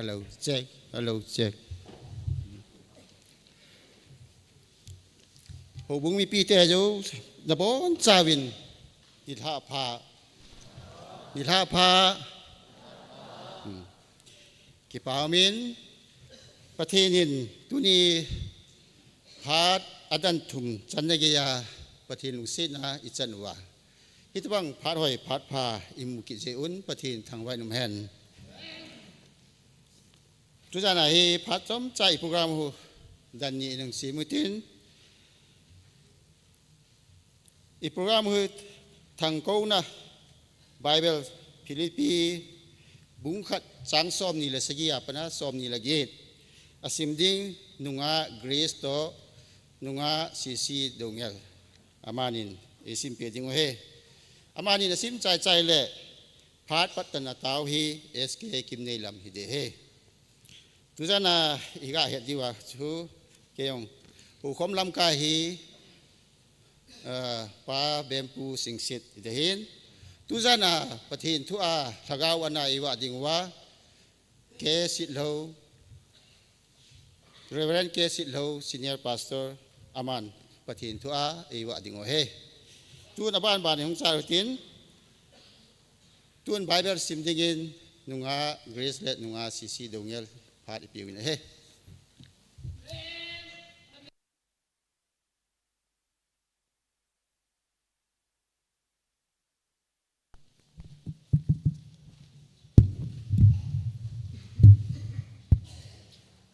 hello check hello check Houbung mi pi te jo na bon chawin Nilhah pha ki pamin patinin tuni phat adan thum channageya pathin lungsina ichanwa hitwang phat hoi phat pha imuki jeun pathin thangwai num hen tujana hi phat chom chai program hu danni nang simutin i program hu thang ko na Bible Philippi bungkhat chang som ni la sagi apana som ni lagi asim ding nunga grace to nunga sisi dongel amanin isim pe ding he amanin asim chai chai le phat patana taw hi sk kim nei lam hi de he tujana iga he diwa chu keyong Houkhom lam ka hi pa bempu singsit de hin tuzana pathin thua thagaw ana iwa dingwa ke Sitlhou Reverend ke Sitlhou senior pastor aman pathin thua iwa dingo he tu na ban hung cha rutin tun Bible simdingin nunga grace let nunga sisi dongel phat ipiwin he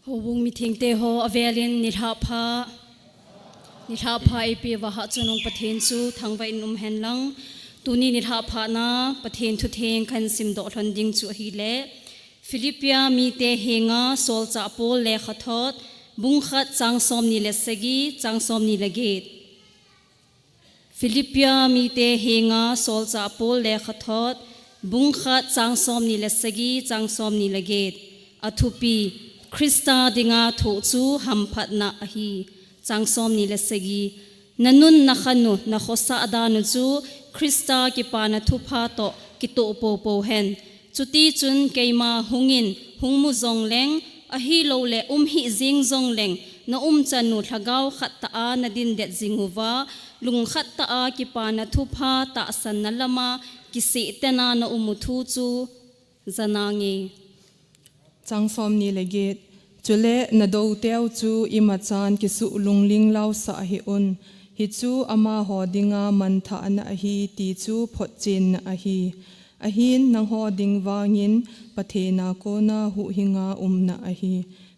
Houbung meeting te ho avelin Nilhah pha ipi wa ha chunong pathin chu thangwai num hen lang tuni Nilhah pha na pathin thu theng khan sim do thon ding chu hi le Philippia mi te henga sol cha pol le khathot bungkhat chang som ni le sagi chang som ni lagit Philippia mi te henga sol cha pol le khathot bungkhat chang som ni le sagi chang som ni lagit athupi Krista dinga tho chu hamphat na ahi changsom ni lesagi nanun nakhanu na khosa adanu chu Krista ki pana thupa to ki to po hen chuti chun keima hungin hungmu zongleng ahi lo le hi jing zongleng na chanu thagaw khatta a na din det jinguwa lung khatta a ki pana thupa ta san na lama ki se tena na umuthu chu zanangi changsom ni legit chule na do teu chu imachan ki su lungling lau sa hi un hi chu ama hodinga mantha an hi ti chu photchin na hi ahin nang hoding wangin pathena ko na hu hinga na hi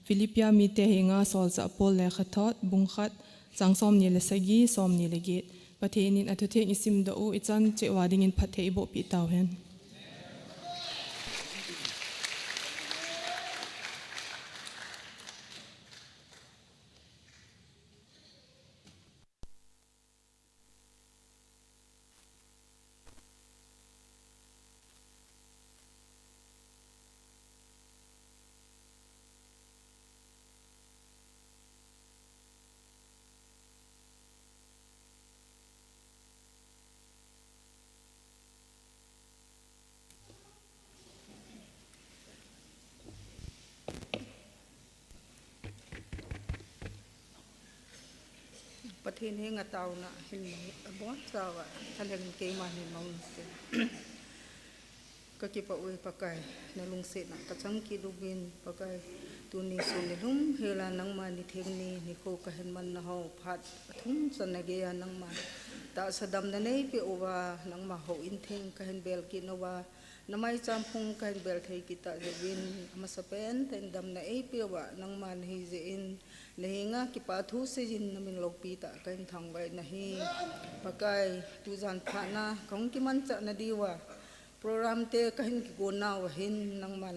Philippia mi te hinga solza pol le khathot bungkhat changsom ni le sagi som ni legit pathenin atuthe isim do u ichan che wading in phathei bo pi taw hen Pathin hinga taw na hin bon sawa thalang ke ma hin maun se ka ki pa ui pakai na lung se na ka chang ki dubin pakai tu ni su ni lum hela nang ma ni theng ni ko ka hen man na ho phat thum san na ge ya nang ma ta sadam na nei pe owa nang ma ho in theng ka hen bel ki no wa namai cham phung ka hen bel thei ki ta je win ma sa pen ten dam na ei pe wa nang ma hi je in lehinga ki pa thu se jin namin lokpi ta kain thangwai na hi pakai tu jan phana kong ki man cha na diwa program te kahin ki gona wa hin nang man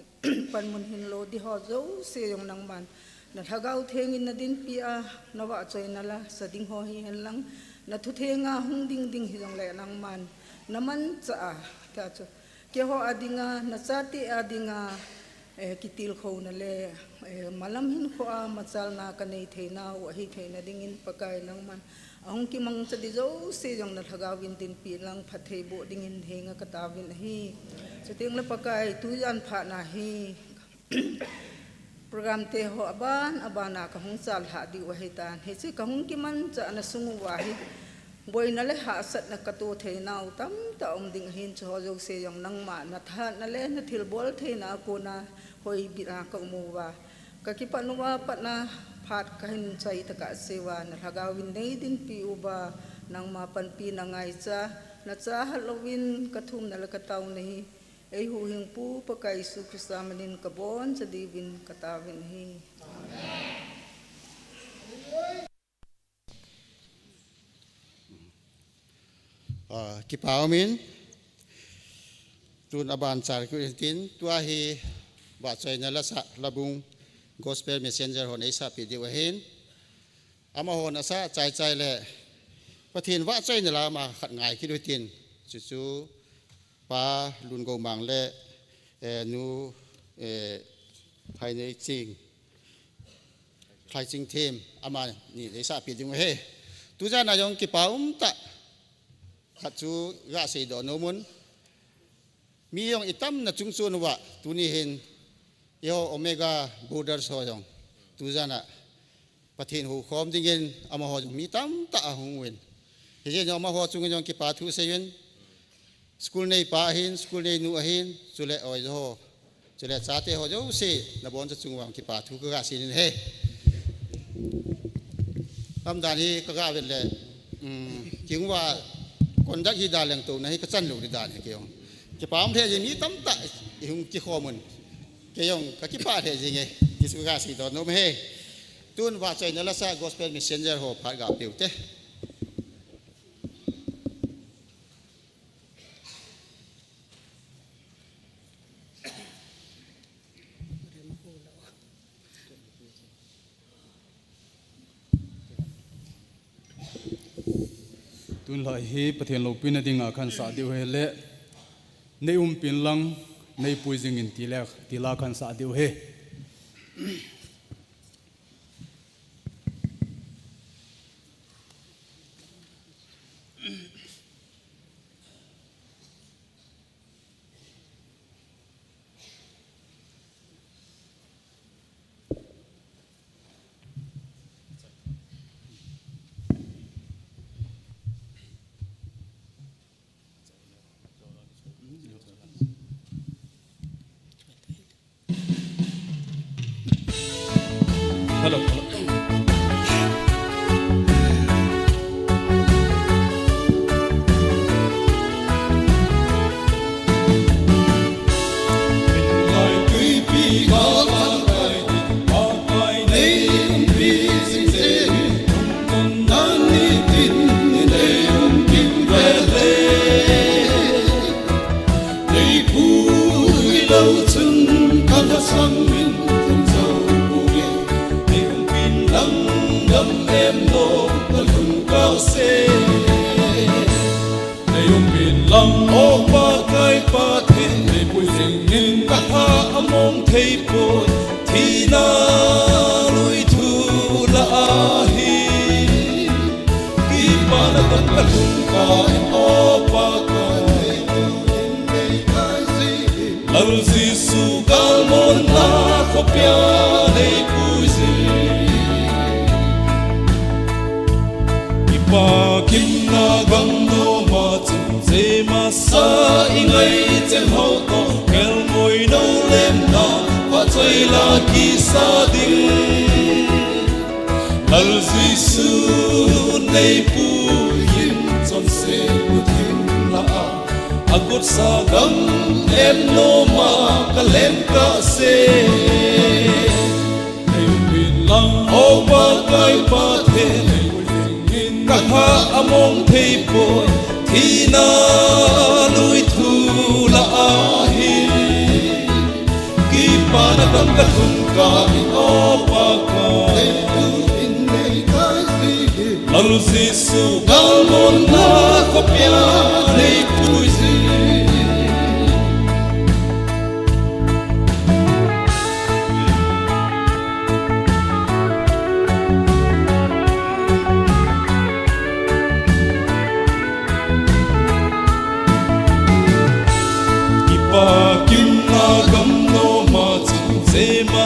pan mun hin lo di ho zo se yong nang man na thagau theng in na din pi a na wa choi na la sa ding ho hi hen lang na thu thenga hung ding ding hi jong le nang man na man cha ta chu ke ho adinga na cha ti adinga kitil kho na le malam hin kho a machal na kanei theina wa hi theina dingin pakai nang man ahong ki mang cha di zo se jong na thagawin tin pi lang phathei bo dingin henga katawin hi chuting la pakai tu jan pha na hi program te ho abana ka hung sal ha di wa hitan he chi ka hung ki man cha na sungu wa hi boi na le ha sat na ka to the na tam ta ding hin cho jog se yong nang ma na tha na le na thil bol the na ko na hoi bi ra ka mu wa ka ki pa nu wa pa na phat ka hin chai ta ka sewa na hagawin nei din pi uba nang ma pan pi na ngai cha na cha Halloween ka thum na la ka taw nei ei hu hing pu pa kai su Krista manin ka bon sa divin ka tawin hi Kipaumin tun aban char ku tin tua hi ba chai na la sa labung gospel messenger hon ei sa pi di wa hin ama hon asa chai le pathin wa chai na la ma khat ngai ki du tin chu pa Lungoumang le nu thai nei ching thai ching thêm ama ni ei sa pi di wa he tu ja na yong kipaum ta khát chú gã sĩ đó nô muốn mi yong itam na chung chuan wa tu ni hin yo omega brothers ho yong tu jana pathin Houkhom dingin ama ho mi tam ta hung win he je no ma ho chung yong ki pa thu se yin school nei pa hin school nei nu hin chule oi ho chule cha te ho jo se na bon cha chung wang ki pa thu gã sĩ ni he am da ni ka ga wen le jing waคนดักฮีดาเลี้ยงตัวนั้นให้กระชั้นลูกดีดาเนี่ยเกี่ยวจะป้ามเทอย่างนี้ตั้มตะหุ่งกี่ข้อมูลเกี่ยวกับกี่ป้าเทยังไงที่สุขาสีตอนนู้นไม่ให้ตุนว่าใจนั่นละซะ gospel messenger หัวพัดกับผิวเต้ตุนลายฮีประเทศโลกพินาดิงาคันสาดิวเฮเลในปินลังในปุยจิงอินทีลาคันสาดิวเฮ Hello.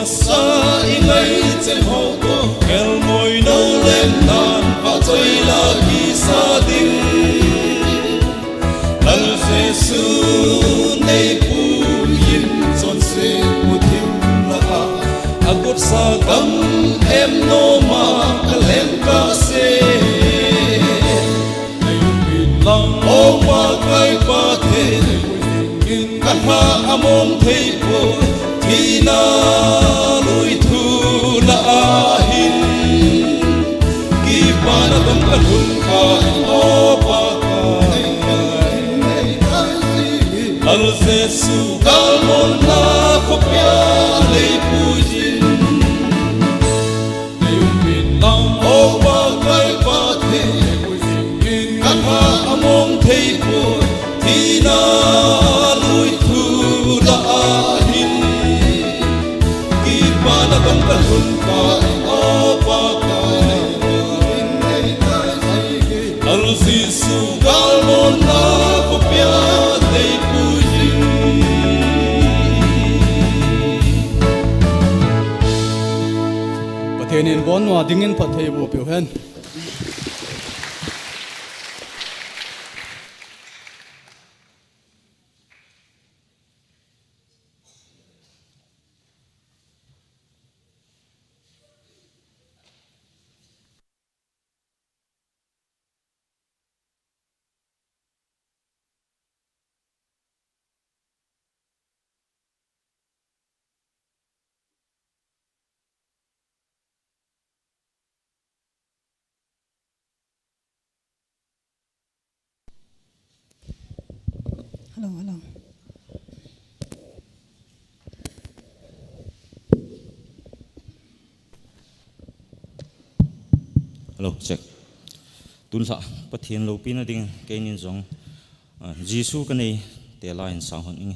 sa ingai chen ho to el moi no len nan pa choi la ki sa ding al jesu nei pu yin son se pu tim la a agot sa kam em no ma kalem ka se lang o ma kai pa the in kan ha among thei po ina lui thu la hin ki pa na dam ka hun ka o pa al jesu kalmon na ko pya le pujin ne min lang o pa kai pa the kan ha among thei po tina lui thu la hin ki pa na dam ka hun ka o pa ka al jesu kalmon na ko pya le pujin Pathenin bon wa dingin pathei bu piu hen Hello. Hello, check. Tun sa pathian lo pin ading kainin zong Jisu kanei te lain sang hon ing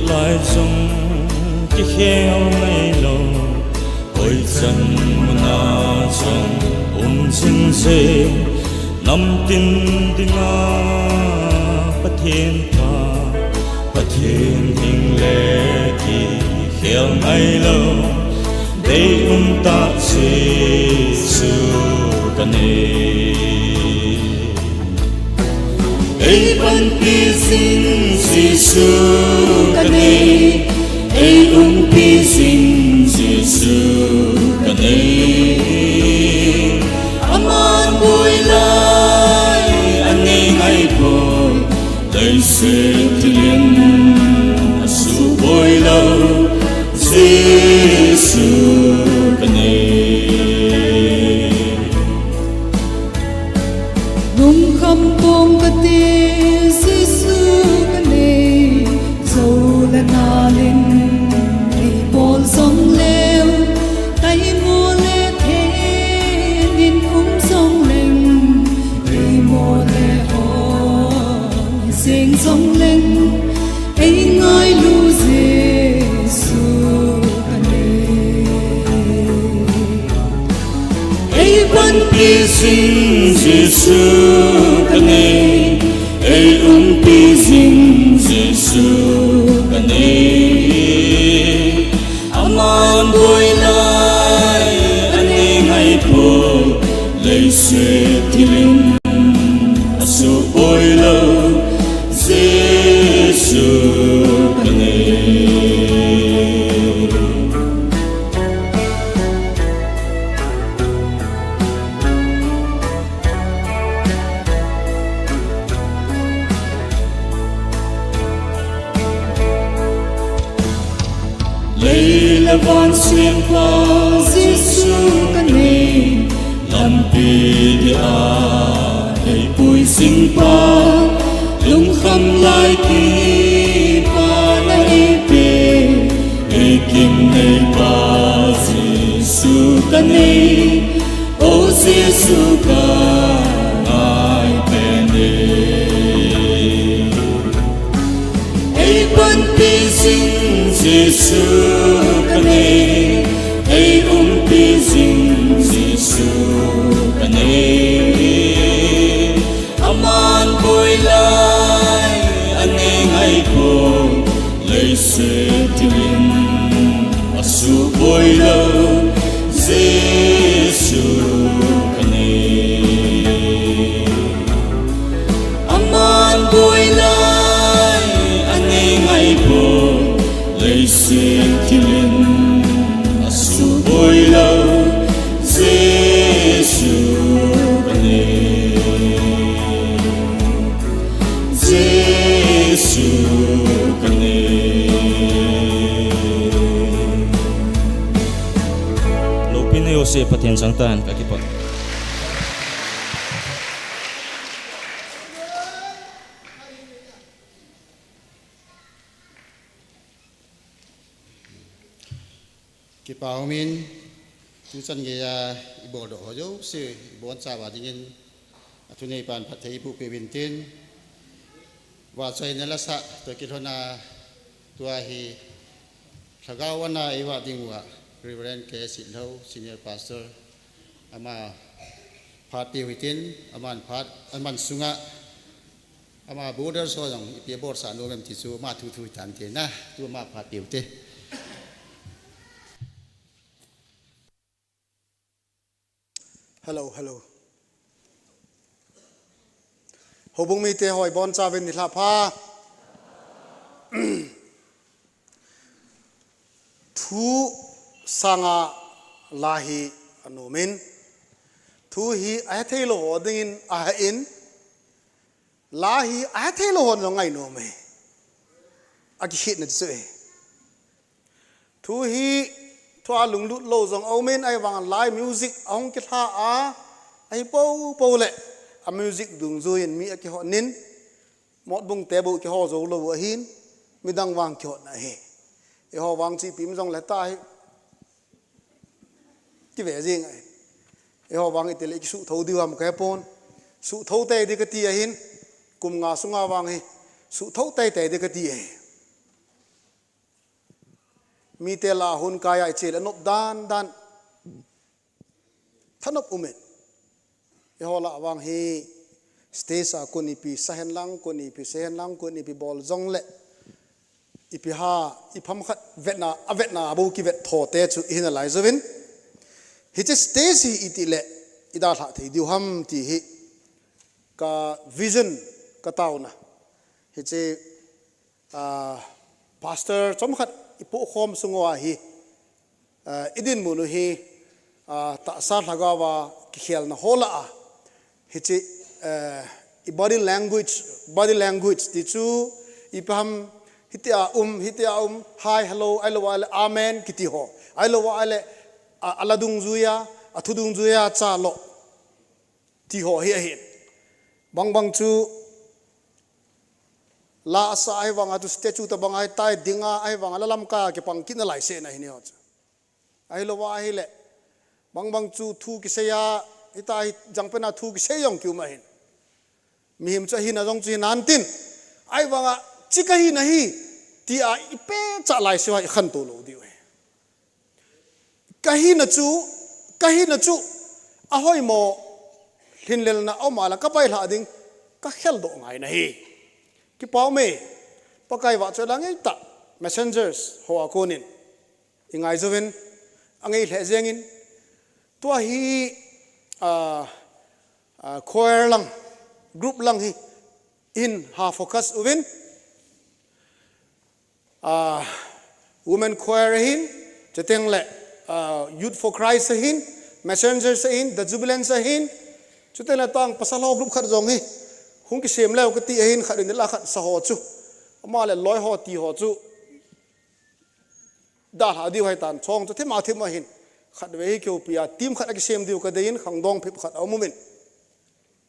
lại trong cái khéo ngay lâu ôi chân na trong chân dê nằm tin tin bất thiên hình lệ kỳ khéo ngay lâu để ta Giêsu cần ấy vẫn pi xin Giêsu cần ấy pi xin Giêsu cần aman vui lại anh ngay bồi đời sẽ thiên su bồi lâu Giêsu cần nung khăm bông cát Giêsu cần dầu là na lên ngày bol sông leo tay mua lê thế nên cũng sông lên ngày mua lê ho sing sông lên ấy ngài lu Giêsu cần ấy vẫn pi xin Giêsu cần ấy pi xin Giêsu cần aman vui lại anh ngay phố lấy sẽ thiên su bồi lâu Giêsu cần lấy là van xuyên qua Giêsu cần làm pi đi hay bùi sinh pa lung khăm lại kỳ pa na pi kane o Giêsu ka ai pene ai ban pi sing Giêsu kane ai pi sing Giêsu kane aman boy lai anh ai ko lấy se tin asu boy la Giêsu kane aman boy lai anh ai ko lấy se tin asu boy la Giêsu kane Giêsu kane lo pinayo se pathian sangtan ka kipa Kipaumin tusan gaya ibo do hojo se ibon sawa dingin atunay pan patay pu pebintin wa soy nalasa to kilona tuahi sagawana iwa dingwa Reverend K. Sitlhou, Senior Pastor, ama party within, aman sunga, ama border so yang ipi bor sa no mem tisu ma tu tan te na tu ma party te. Hello. Houbung mi te hoi bon sa vin Nilhah pha. Thu sanga lahi anomin thu hi a thelo hodin a in lahi a thelo hon lo ngai no me a ki hit na se thu hi thwa lung lut lo zong omen ai wang live music ong ki tha a ai po le a music dung zo in mi a ki honin Motbung te bu ki ho zo lo hin midang wang ki hot na he e ho wang chi pim jong la ta cái vẻ gì ngay, họ vang cái lấy cái sự thấu điều một cái pon, sự thấu tay đi cái tia hin, cùng ngã xuống ngã vang hi, sự thấu tay tay đi cái tia, mi te la hun kaya chơi là nộp dan, thắt nộp umen, họ la vang hi, stesa con ipi sahen lang con ipi ball zong le, ipi ha ipam khat vet na abu ki vet thô te chu hin lai zovin. Hi che stage hi itile ida tha thei diu ham ti hi ka vision ka tauna hi che pastor chom khat ipo khom sungwa hi idin munu hi ta sa thagawa ki khel na hola a hi che body language ti chu ipam hitia hi hello amen kiti ho aladung zuya athudung zuya cha lo ti ho hi hi bang chu la sa ai wang atu statue ta bang ai tai dinga ai wang alalam ka ke pang kin lai se na hi ne ho ai lo wa hi le bang chu thu ki se ya itai jangpena thu ki se yong kyu ma hin mi him cha hi na jong chi nan tin ai wanga chi ka hi na hi ti a ipe cha lai se wa khan to lo di kahi na chu ahoi mo hinlel na omala kapai la ding ka khel do ngai na hi ki pau me pakai wa chalang ei ta messengers ho akonin ingai zoven angai le zengin to hi choir lang group lang hi in ha focus uvin women choir hin cheteng le Youth for Christ hin, Messengers hin, the Jubilants hin, chute la tang pasalo group khat jong hi, hung ki sem leo ka ti hin khat in la khat sa ho chu, ama le loi ho ti ho chu, da ha di hai tan chong chu the ma hin, khat ve ki pia team khat ki sem diu ka dein khang dong phip khat au mumin,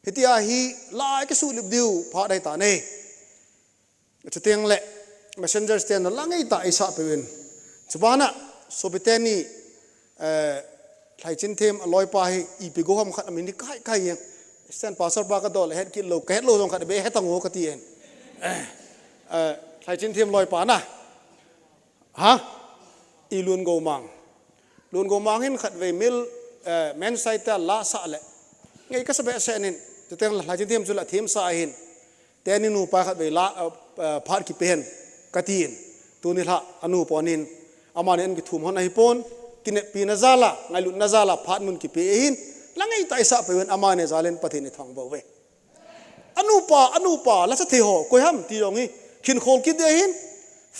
hitia hi la ki su lip diu pha dai ta ne, chuteng le Messengers ten la ngai ta isa pe win, chubana sobiteni ไทยจินเทมลอยไปอีปีโกหมขัดมินิใครยังเส้นภาษาบากระโดดเฮ็ดกิโลเฮ็ดโลตรงขัดเบะเฮ็ดตังโง่กะตีเองไทยจินเทมลอยป่านะฮะอีลุนโกมังเห็นขัดเวมิลแมนไซต์ละสะเลยไงก็สบายเส้นนี่จะเต็งไทยจินเทมจุลทีมสายเห็นแต่นี่นูป่าขัดเวละพาดกิเพนกะตีนตัวนี้ละอนุปอนินอามาเนี่ยกิทุ่มหันไอปอนกินปีนาซาละไงลุนาซาละพาดมุนกิเพหินแล้วไงไต่สะไปเวนอามาเนี่ยซาเลนปะเทนิทองบ่เวอนุปาแล้วจะเที่ยวก็ยามที่ตรงนี้ขินโคลกิเดียหิน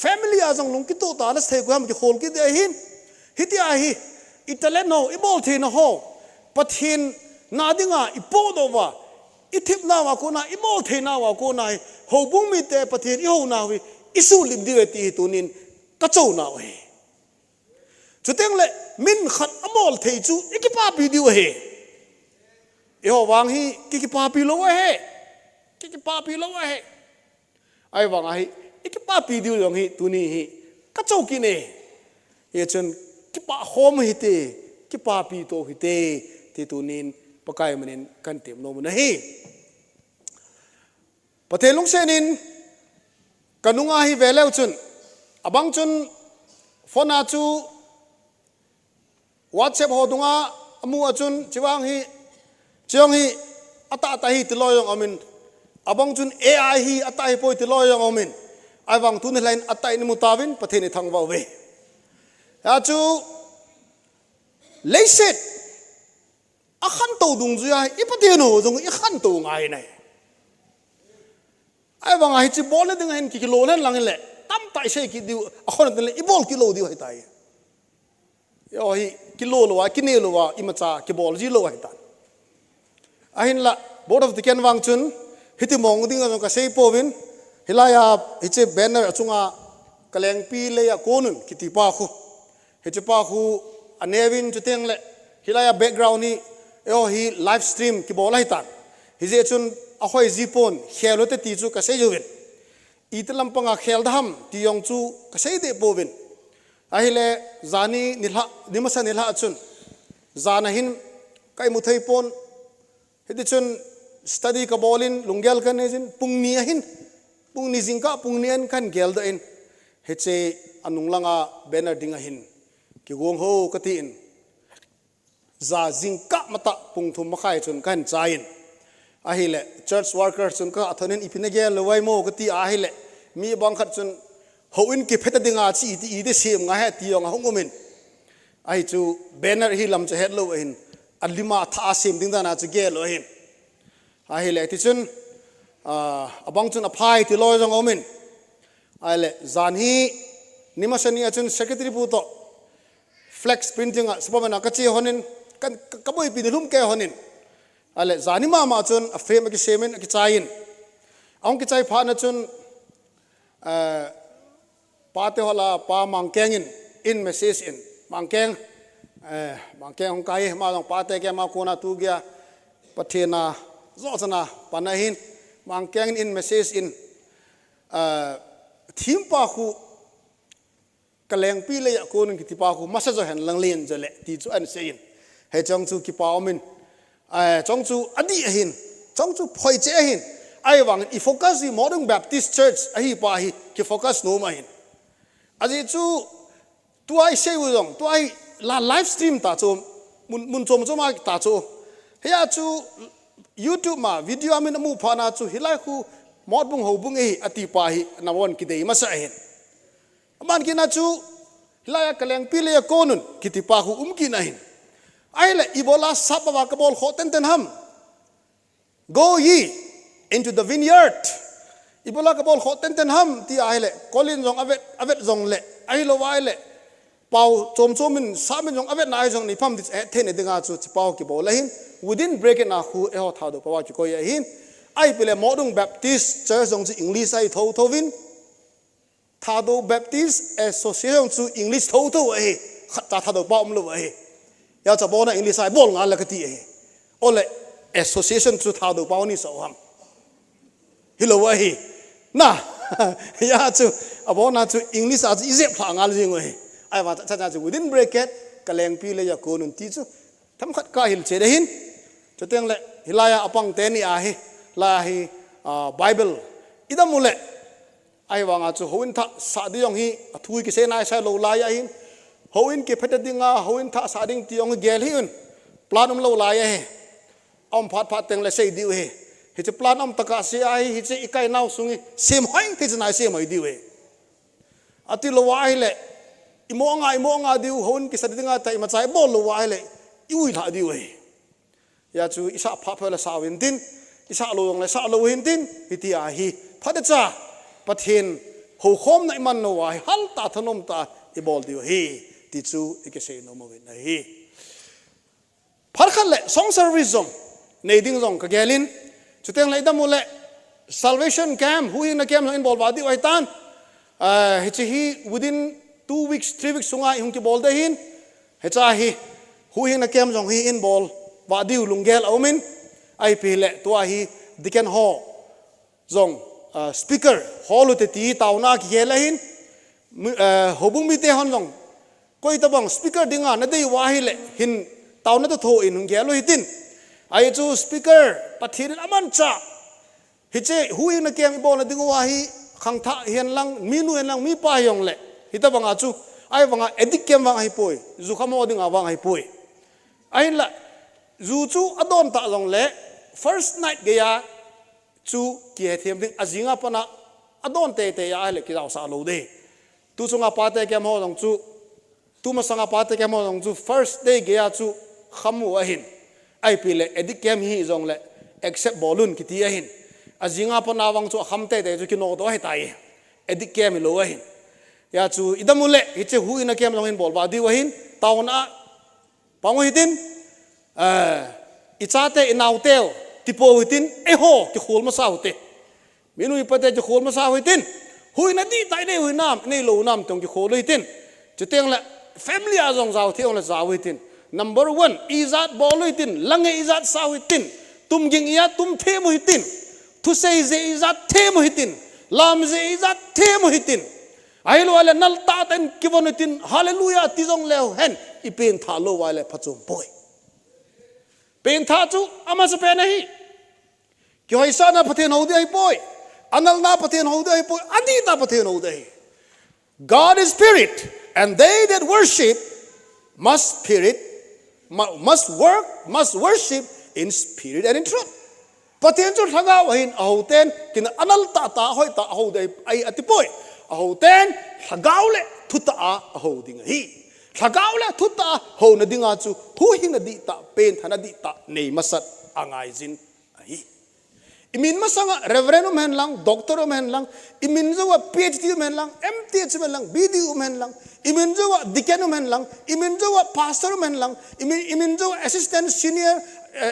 family อาจังลงกิโตตาแล้วจะเที่ยวก็ยามกิโคลกิเดียหินฮิตยาฮิอิตาเลนโนอิบอลเทนโฮปะเทนนาดิงาอิโปโดวาอิทิปนาวาโกนาอิบอลเทนาวาโกนาโฮบุงมิเตปะเทนอิโฮนาวิอิสูลิมดิเวตีตุนินกะโจนาเวจุดเต็งเลยมินขัดอมอลเทจูอิกิปาปีดิวเฮเอวางฮีกิปาปีโลวเฮกิปาปีโลวเฮไอวางฮีอิกิปาปีดิวยังฮีตุนีฮีกะโจกินเอเอจนกิปาโฮมฮิเตกิปาปีโตฮิเตที่ตุนินปะกายมันนินกันเต็มโนมันนะฮีประเทศลุงเซนินกันนุงอาฮีเวลจุนอบังจุนฟอนาจูวัดเชฟโฮดุงอามูอาจุนจิวังฮีเจียงฮีอัตตาฮีติลอยองอามินอบังจุน AI ฮีอัตตาฮีปอยติลอยองอามินไอวังทุนเฮลัยอัตตาอินมุตาวินประเทศนี้ทางว่าเวอาจูเลเซตอาขันโตดุงจุยอีประเทศโนจงอีขันโตง่ายเนี่ยไอ้บางไอ้ที่บอลเนี่ยดึงเห็นกิโลนั่นหลังนี่แหละตั้มไตใช่กิดิวอ่ะคนนั้นเลยอีบอลกิโลดิวให้ตายย่อฮีกิโลหรือว่ากินเนลหรือว่าอิมาจ้ากิบอลจิโลให้ตายไอ้เห็นละบอร์ดออฟดิแคนวังจุนฮิติมองดิ้งกันก็เซย์โปวินฮิลายาฮิเจแบนเนอร์จุงากะเลงปีเลยอะโกนุนกิติปาคูฮิจิปาคูอันเนวินจุดเต็งเลยฮิลายาแบ็กกราวน์นี่ย่อฮีไลฟ์สตรีมกิบอลให้ตายฮิเจจุนอาศัยจีปอนเขลต์ตีจูกษย์ยูวินอีตลัมปังอาเขลดามที่ยองจูกษย์เดปวินอาฮิเลจานีนิมัสนิลฮะจุนจานะหินใครมุทัยปอนเฮดิจุนสตัดีกับบอลินลุงเกลกันเนจินปุงเนียหินปุงนิจิงกะปุงเนียนกันเกลดอินเฮเจอนุงลังอาเบนร์ดิงหินกิวงโฮกติอินจาจิงกะมาตะปุงทุมมาไข่จุนกันใจอินอาฮิเล church worker จุนก็อัธนินอีพินเกลเลวายโมกตีอาฮิเลมีบางขัดจุนเขาอินกิเพตดิงอาชีอีเดเสียมง่ายที่ยองหงกุมินไอจูแบนเนอร์ฮิลำจะเฮ็ดโลอินอัลลิมาท่าเสียมดิงดานาจะเกลโลอินอาฮิเลที่จุนบางจุนอภัยที่ลอยจงกุมินไอเลจานฮีนิมาชนีจุน secretary พูดต่อ flex printing สปอมันก็เชี่ยฮอนินกันกบอยปีนลุ่มแก่ฮอนินอะไรจานิมาจนเฟรมกิเซมินกิจายินเอากิจายผ่านจนปาเตหลาปามังแกงอินเมสเซจอินมังแกงของใครมาลองปาเตแกมาโคนาตูเกียประเทศนาโซสนาปานาหินมังแกงอินเมสเซจอินทีมปาคูกะเลงปีเลยโคนกิติปาคูมาเสจเห็นลังเลียนจะเละที่จุอันเสียนให้จังจูกิปาอมินจงจูอดีหินจงจูพอยเจหินไอ้วังอีโฟกัสที่ Motbung Baptist Church ไอ้ฮีป่าฮีที่โฟกัสโนมาหินอาจจะจูตัวไอ้เชื่อว่าตัวไอ้ไลฟ์สตรีมตาโจมุนโจมาตาโจเฮียจู YouTube มาวิดีโอมันมูพานาจูฮิไลคูMotbung Houbungไอ้อติป่าฮีนวันกิเดย์มาใส่หินมันกินจูฮิไลกะเลงปีเลยโกนุนกิติป่าคูกินหินไอ้เล่อีโบลาซับว่ากบอลโคเต็นฮัม go ye into the vineyard อีโบลากบอลโคเต็นฮัมที่ไอ้เล่กอลินจงอเวทจงเล่ไอ้โลวายเล่เป่าโจมมินสามินจงอเวทนายจงนี่พัมดิเทนดึงอาจูเป่ากิบอลเลยหิน within break it นะคูเอฮอทาดูปะว่าจุกอยหินไอ้เปล่า Motbung Baptist Church จงจีอังกฤษไอ้ทวิน Thadou Baptist Association จูอังกฤษทเอ้ขัดจากThadouป้อมเลยอยากจะบอกนะอังกฤษไอ้บอลงานละก็ที่โอ้เลย association จุดThadouป้อมนี่สาวham ฮิโลวะฮีน่ะอยากจะบอกนะจุอังกฤษอาจจะอีเจ็บพลางานจริงเว้ยไอ้ว่าถ้าจะ within bracket กะเลงปีเลยอยากโกนุนที่จุ ทำขัดกาหิลเจได้หินจะเตียงเละฮิลายาอปังเตนี่อาฮิลาฮิไบเบิลอิดามุเละไอวางอาจูโฮอินทะสาดิยองฮีทุยกิเซนายใช้โลลายาหินโฮอินกิเพดดิงาโฮอินทะสาดิงติยองเกลหินปลานุมโลลายาเฮอมพัดเตียงเละเซดิวเฮฮิจะปลานุมตะกะเสียไอฮิจะอีกไก่นาวสุงเสียมหอยที่จะนายเสียมหอยดิวเฮอติโลวายเละอิโมงาดิวโฮอินกิสาดิงาแต่มาใจบอลโลวายเละยุยละดิวเฮยาจูอิสาพับเพลสาวินตินอิสาโลยงเลสาโลหินตินฮิติอาฮีพัดจ้าปะเทนหูคมในมันโนวายฮัลตาทนมตาอิบอลดิวฮีติจูอิกเซโนมวินฮีพัดขันเละสองเซอร์วิสซงในดิ้งซงกะเกลินจุดเต็งเลยดามุเละ salvation camp หูหินนักแคมป์อินบอลวาดิวไอตันฮิจิฮี within 2 weeks 3 weeks สุงาอิฮุงกิบอลได้หินฮิจ้าฮีหูหินนักแคมป์ซงฮีอินบอลวาดิวลุงเกลเอามินไอพีเละตัวฮีดิกันฮอซงspeaker hall te ti tauna ki helahin hobung mi te hon long koi tabang speaker dinga na dei wa hi le hin tauna to tho in gelo hitin ai chu speaker pathir aman cha hi che hu in na kem bo na dinga wa hi khang tha hian lang mi nu hian lang mi pa yong le hi tabang a chu ai wanga edik kem wang hi poi zu khamo dinga wang hi poi ai la zu chu adon ta long le first night ge ya chu kia thiam ding azinga pana adon te ya ale ki raw sa lo de tu chunga pa te kem ho long chu tu ma sanga pa te kem ho long chu first day ge ya chu khamu a hin ai pile edik kem hi zong le except bolun ki ti a hin azinga pana wang chu kham te chu ki no do he tai edik kem lo a hin ya chu idamule hi che hu ina kem long hin bol ba di wa hin tauna pango hitin ichate inautel tipo hitin eho ki khol ma saute minu ipate ki khol ma sa hitin hui na di tai nei hui nam nei lo nam tong ki khol hitin chuteng la family azong zaw thiong la zaw hitin number 1 izat bol hitin lange izat sa hitin tum ging ya tum the mo hitin thu sei ze izat the mo hitin lam ze izat the mo hitin ai lo ala nal ta ten ki bon hitin hallelujah ti jong leo hen ipen tha lo wa le phachum poi pen tha chu ama sa pe nahi कि ऐसा ना पथे नौ दे पोय अनल ना पथे नौ दे पोय अदी ना पथे नौ दे God is spirit and they that worship must worship in spirit and in truth पथे जो ठगा वहीन ahoten कि अनल ता होय ता हो दे आई अति पोय ahoten ठगावले थुता हो दिंग ही ठगावले थुता हो न दिंगा चु हु हिंग दी ता पेन थना दी ता nei masat angai jin ai imin masanga reverend men lang doctor men lang imin jo PhD men lang MTH men lang BDU men lang imin jo deacon men lang imin jo pastor men lang imin jo assistant senior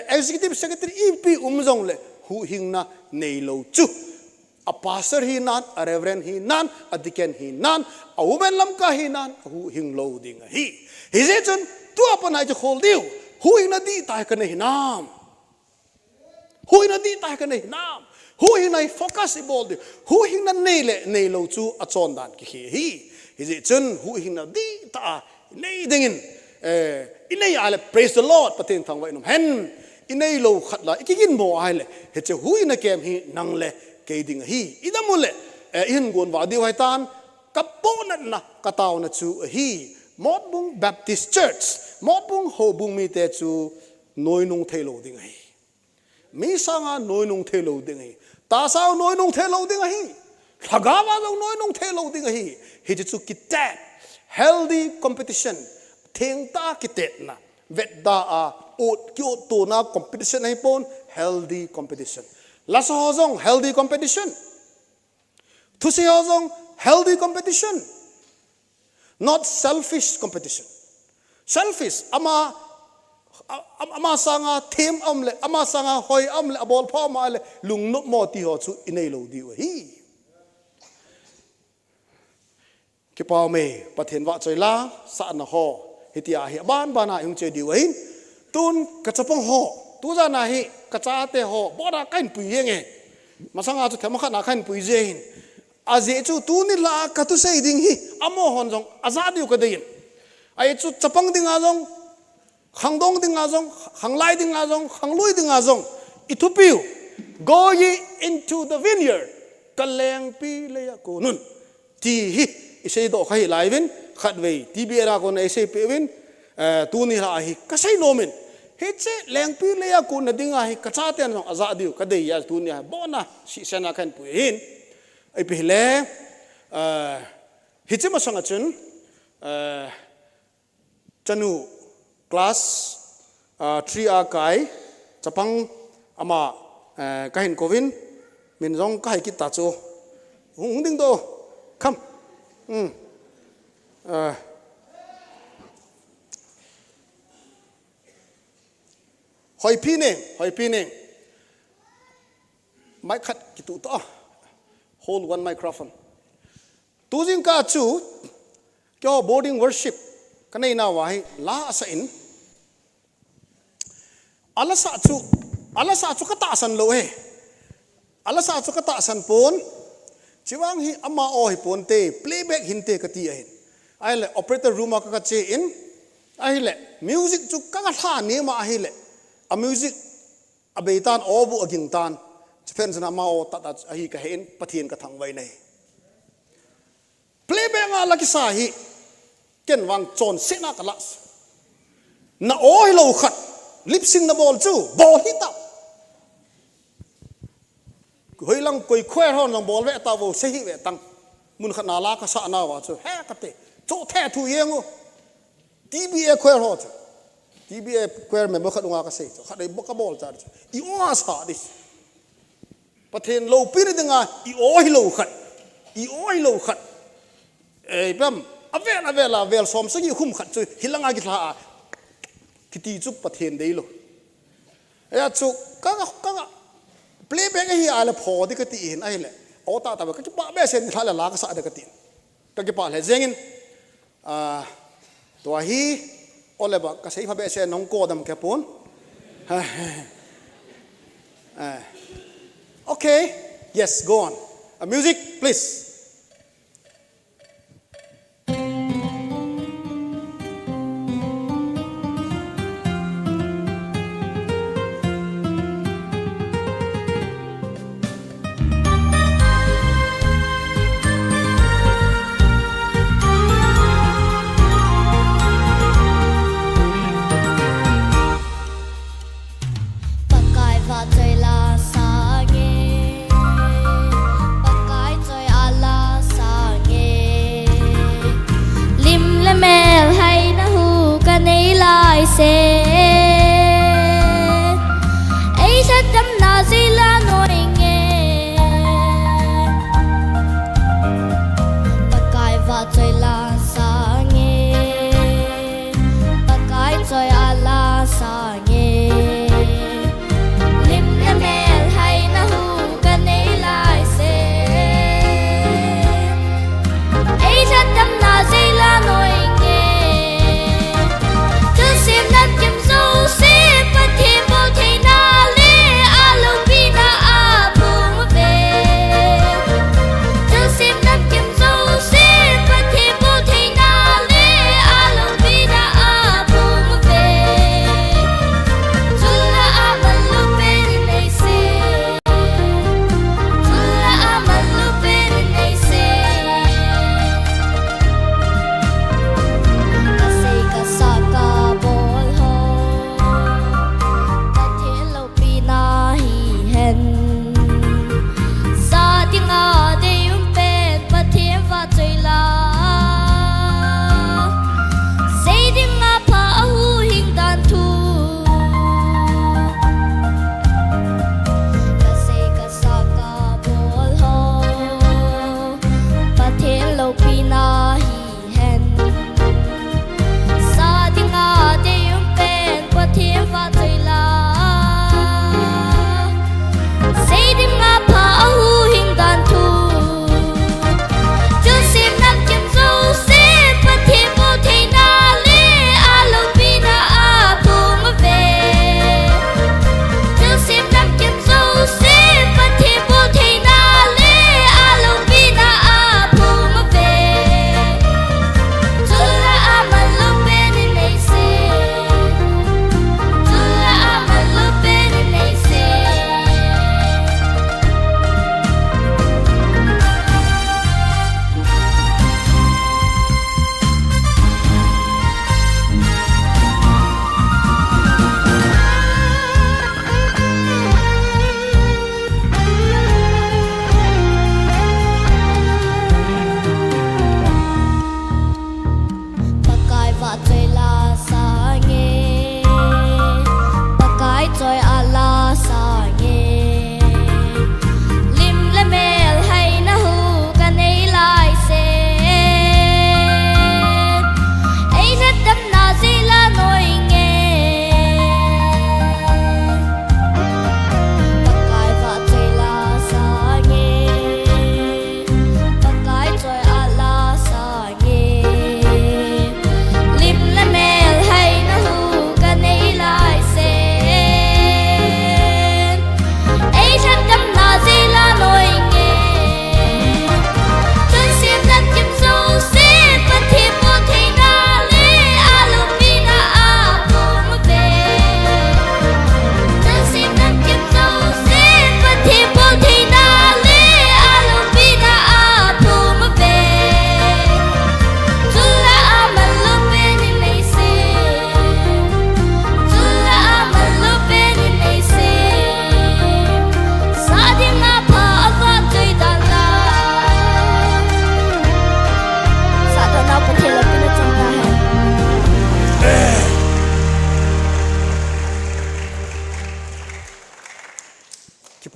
executive secretary EP umjong le hu hingna nei lo chu a pastor hi nan a reverend hi nan a deacon hi nan a woman lam ka hi nan hu hing lo ding hi je chun tu apana je khol diu hu hingna di ta ka nei nam hui na di ta ka nei nam hui na focus ibol di hui na nei lo chu a chon dan ki hi je chun hui na di ta nei dingin inei ale praise the lord patin thang wai nom hen inei lo khat la ikigin mo ale he che hui na kem hi nang le ke ding hi idamule in gon wa di wai tan kapona na kataw na chu hi Motbung Baptist Church Motbung Houbung mi te chu noinung thelo ding hi mi sanga noinung thelo ding hi ta sao noinung thelo ding hi thagawa jong noinung thelo ding hi hi chu kitat healthy competition theng ta kitet na vet da a ot kyo to na competition ai pon healthy competition la so jong healthy competition thu se jong healthy competition not selfish competition selfish ama sanga them amle ama sanga hoi amle abol pha ma le lungno mo ti ho chu inei lo di hi ki pa me pathen wa choi la sa na ho hitia hi ban bana yung che di hin tun ka chapong ho tu za na hi ka cha te ho bora kain pui yenge masanga chu thema kha na kain pui je hin aje chu tu ni la ka tu sei ding hi amo hon jong azadi ka dein ai chu chapang ding a jong khang dong ding a zong khang lai ding a zong khang lui ding a zong itupiu go ye into the vineyard kaleng pi le ya ko nun ti hi isei do khai lai vin khat vei TBAI ko na isei pe vin tu ni la hi ka sei nomin he che leng pi le ya ko na ding a hi ka cha ten zong aza diu ka dei ya tu ni ha bona si sana kan pu hin ai pe le hi che ma sanga chun chanu class 3 kai chapang ama kahin kovin min rong kai ki ta chu hung ding do come hoi pi ne mic khat ki tu to hold one microphone tu jing ka chu kyo boarding worship kanai na wa hi la sa in ala sa chu ka ta san lo he ala sa chu ka ta san pon chiwang hi ama o hi pon te playback hin te ka ti hin ai le operator room ka che in ai le music chu ka tha ni ma hi le a music a beitan obu aging tan chen sana ma o ta hi ka hen pathian ka thang vai nei playback ala ki sa hi ken wang chon sena kalas na oi lo khat lip sync na bol chu bol hi ta hoi lang koi khwer hon lang bol ve ta wo se hi ve tang mun khat na la ka sa na wa chu he ka te cho the thu yengo TBAI khwer ho chu TBAI khwer me mo khat nga ka se chu khat dei bo ka bol cha i o sa dis pathen lo pi ni nga i oi lo khat ei bam avela vel som sagi khum khat chu hilanga ki thla kiti chu pathen dei lo ya chu ka playback hi ala pho di ka ti in ai le o ta ka ki pa be sen thla la ka sa da ka ti ka ki pa le zengin to hi ole ba ka sei pha be sen nong ko dam ke pon okay yes go on music please Just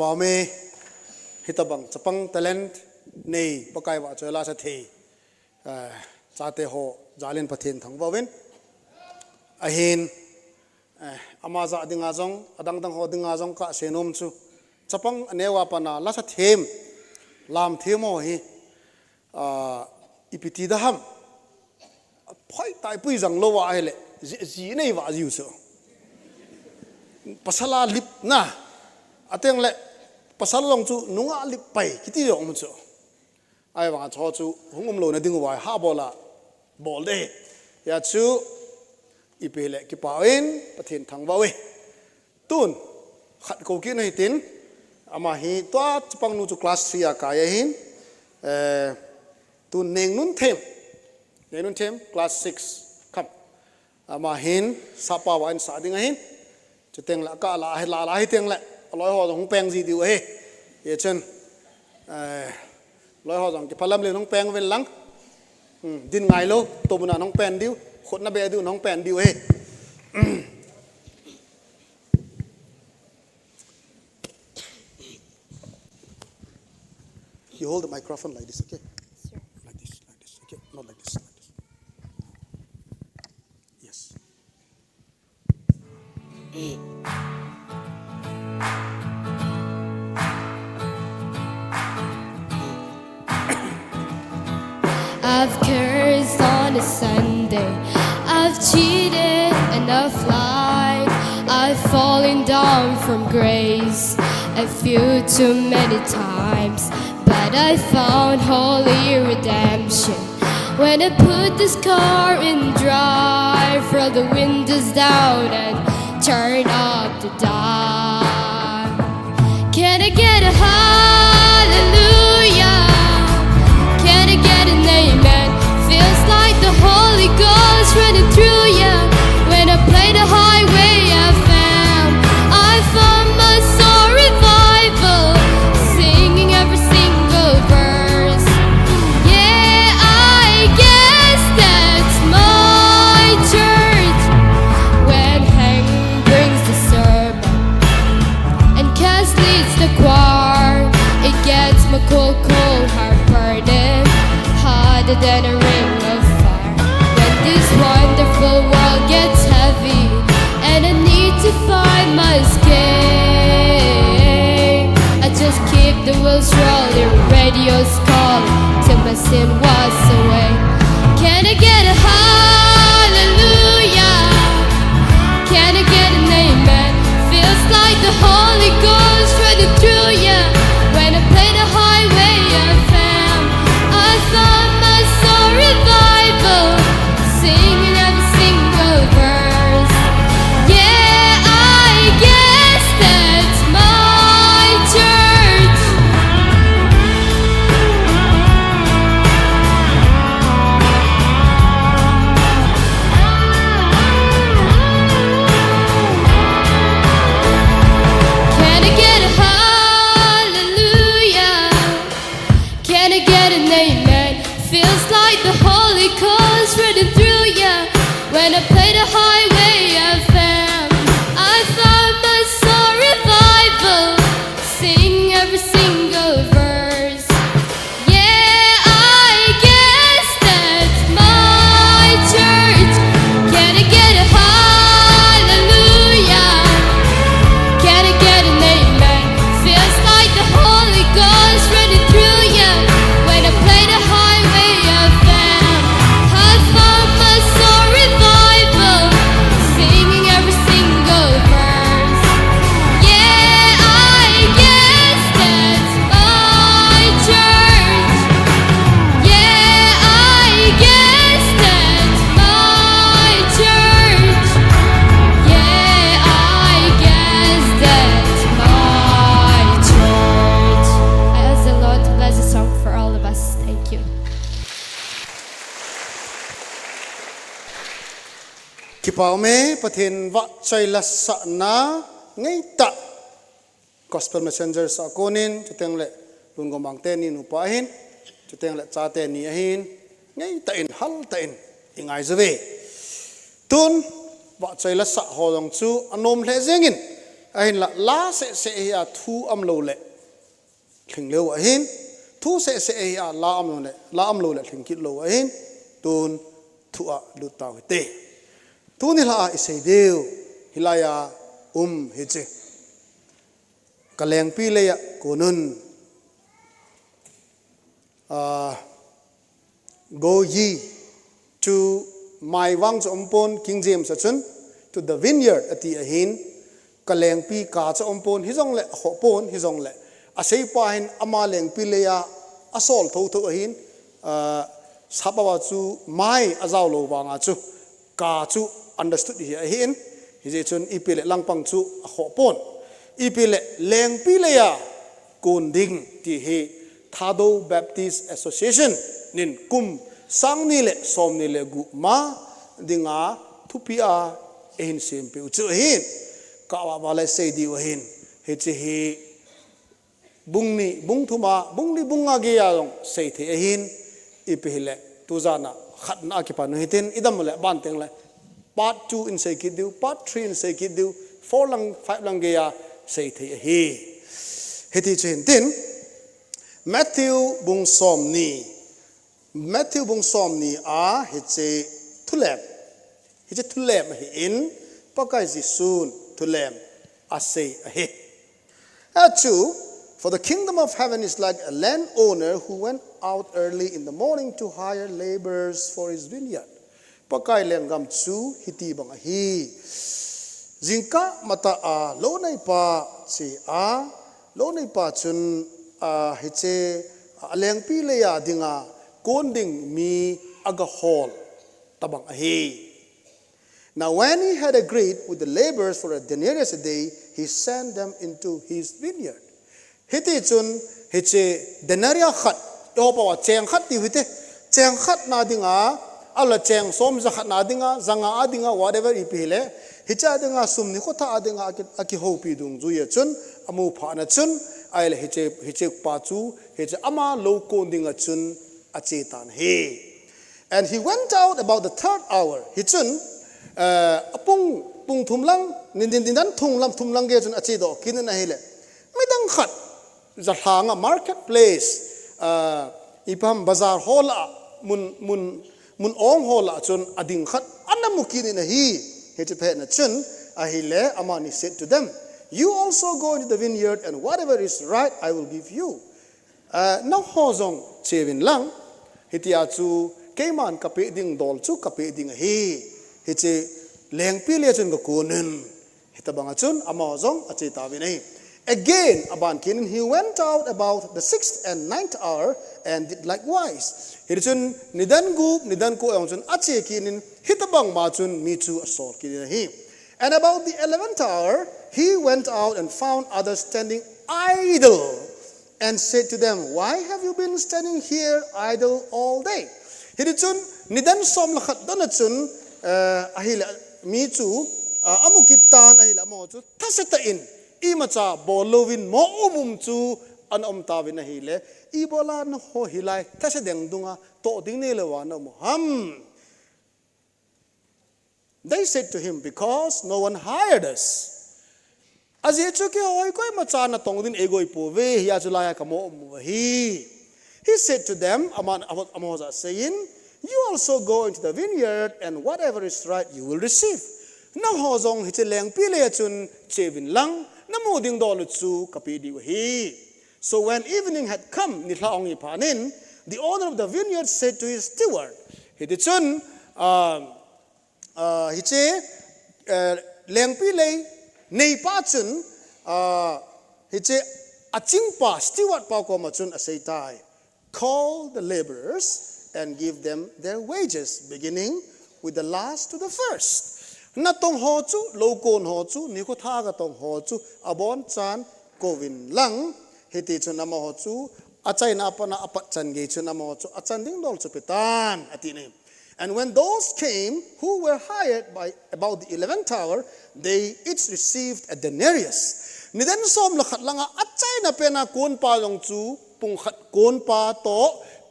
pau me hitabang chapang talent nei pakai wa chola sa the chate ho jalin pathin thang bawin ahin amaza dinga jong adang dang ho dinga jong ka senom chu chapang anewa pana la sa them lam themo hi ipiti da ham phai tai pui jang lo wa hele ji nei wa ji so pasala lip na ateng le pasal long chu nunga lip pai kiti yong mu chu ai wa cho chu hungum lo na ding wa ha bola bol de ya chu ipele ki pain pathin thang wa we tun khat ko ki nei tin ama hi to chapang nu chu class 3 ka ya hin tun neng nun them class 6 kam ama hin sapa wa in sa ding hin teng la ka la hi teng la loi ho dong peng ji diu he ye chen loi ho dong ki phalam le nong peng vel lang din ngai lo to buna nong pen diu khot na be diu nong pen diu he you hold the microphone like this, okay? Sure. Like this, okay? Not like this, Yes. I've cursed on a Sunday, I've cheated and I've lied, I've fallen down from grace a few too many times, but I found holy redemption when I put this car in drive, roll the windows down and turn up the dial. Can I get a hallelujah? Can I get an amen? Feels like the Holy Ghost running through ya. When I play the highway I found my soul revival, singing every single verse. Yeah, I guess that's my church. When Hank brings the sermon and Cass leads the choir, it gets my cold heart burning harder than a ring of fire. When this wonderful world gets heavy and I need to find my escape, I just keep the wheels rolling, radio's calling till my sin was away. Can I get a hallelujah? Can I get an amen? Feels like the Holy Ghost running through ya. When I play the highway FM, I found my soul revival, singing every single verse. Yeah, I guess that's my church. Can I get a hallelujah? Can I get an amen? Feels like the Holy Ghost running through ya. When I play the highway FM, I found my soul revival, sing every single verse. Yeah, I guess that's my church. Can I get a hallelujah? Can I get an amen? Feels like the Holy Ghost running through ya. When I play the highway FM, I found my soul revival, singing every single verse. Yeah, I guess that's my church. Yeah, I guess that's my church. Yeah, I guess that's my church. I ask the Lord to bless the song for all of us. Thank you. Kipau me pathin va chaila sa na ngai ta gospel messengers sa konin chuteng le Lungoumang te ni nu pa hin chuteng le cha te ni hin ngai ta in hal ta in ingai zave tun va chaila sa holong chu anom le zengin ahin la se ya thu am lo le thing lo ahin thu se ya la am lo le thing kit lo ahin tun thu a lu taw te tu ni la isei deu hilaya hiche kaleng pi le ya konun go ye to my wang ompon King James achun to the vineyard ati ahin kaleng pi ka cha ompon hizong le hopon hizong le asei pahin ama leng pi le ya asol tho ahin sapawa chu mai azaw lo wanga chu ka chu understood hi ahin hije chun ipile langpang chu hopon ipile leng pi le ya kun ding ti he Thadou Baptist Association nin kum sang ni le som ni le gu ma dinga thupia ehin sempe uchu hin ka wa wala sei di hin he che he bungni bungthuma bungni bunga ge ya long sei the hin ipile tuzana khatna ki pan hitin idam le ban teng le part 2 in sei ki du part 3 in sei ki du 4 lang 5 lang ge ya sei the he heti chen tin Matthew bung som ni a hiche thulem hi in pakai ji sun thulem asei ahe achu for the kingdom of heaven is like a landowner who went out early in the morning to hire laborers for his vineyard pakai lengam chu hiti bang hi jingka mata a lo nai pa chun hiche aleng pi le ya dinga konding mi aga hall tabang ahi now when he had agreed with the laborers for a denarius a day he sent them into his vineyard hiti chun hiche denaria khat opawa cheng khat ti hite cheng khat na dinga ala cheng som za khat na dinga zanga adinga whatever ipile hicha dinga sumni khotha adinga aki hopi dung zuya chun amu pha na chun aile hiche pachu hiche ama lo kondinga chun achetan he and he went out about the third hour hichun apung thumlang nindin thumlang ge chun ache do kin na hele midang khat za hanga marketplace ipam bazar hola mun ong hola chun ading khat anamukin na hi hiche phe na chun ahile amani said to them you also go into the vineyard and whatever is right I will give you now hozong chevin lang hitia chu keiman kape ding dol chu kape ding hi hiche leng pi le chun ko kunin hitabanga chun amazong ache tawinai again aban kin he went out about the 6th and 9th hour and did likewise hichun nidan ko ang chun ache kinin hitabang ma chun mi chu asor kin hi and about the 11th hour he went out and found others standing idle and said to them why have you been standing here idle all day hichun nidan som la khat don chun ahila mi chu amukitan ahila mo chu thaseta in imacha bolovin mo umum chu an om tawin ahile ibola no ho hilai thase deng dunga to ding ne lewa no mo ham they said to him because no one hired us ajechu ke hoi koi macha na tongdin egoi pove ya julaya kamo he said to them amoza saying you also go into the vineyard and whatever is right you will receive na hozong hicheleng pile chun chevin lang namuding dol chu kapidi hi so when evening had come Nilhah Houkhom panin the owner of the vineyard said to his steward hichun hiche leng pile nei pa chun hiche aching pa steward pa ko ma chun asai tai call the laborers and give them their wages beginning with the last to the first na tong ho chu lo kon ho chu ni ko tha ga tong ho chu abon chan kovin lang heti chu na ho chu achai na pa na apat chan ge chu na ho chu achan ding dol chu petan atini and when those came who were hired by about the 11th hour they each received a denarius nidan som la khat langa achai na pe na kon pa long chu pung khat kon pa to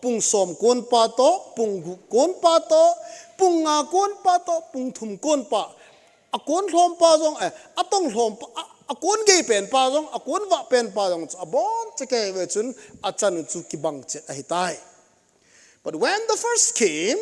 pung som kon pa to pung gu kon pa to pung nga kon pa to pung thum kon pa a kon hlom pa jong atong hlom akun gay pen pa dong akun wa pen pa dong abon cheke we chun achan chu kibang che ahitai. But when the first came,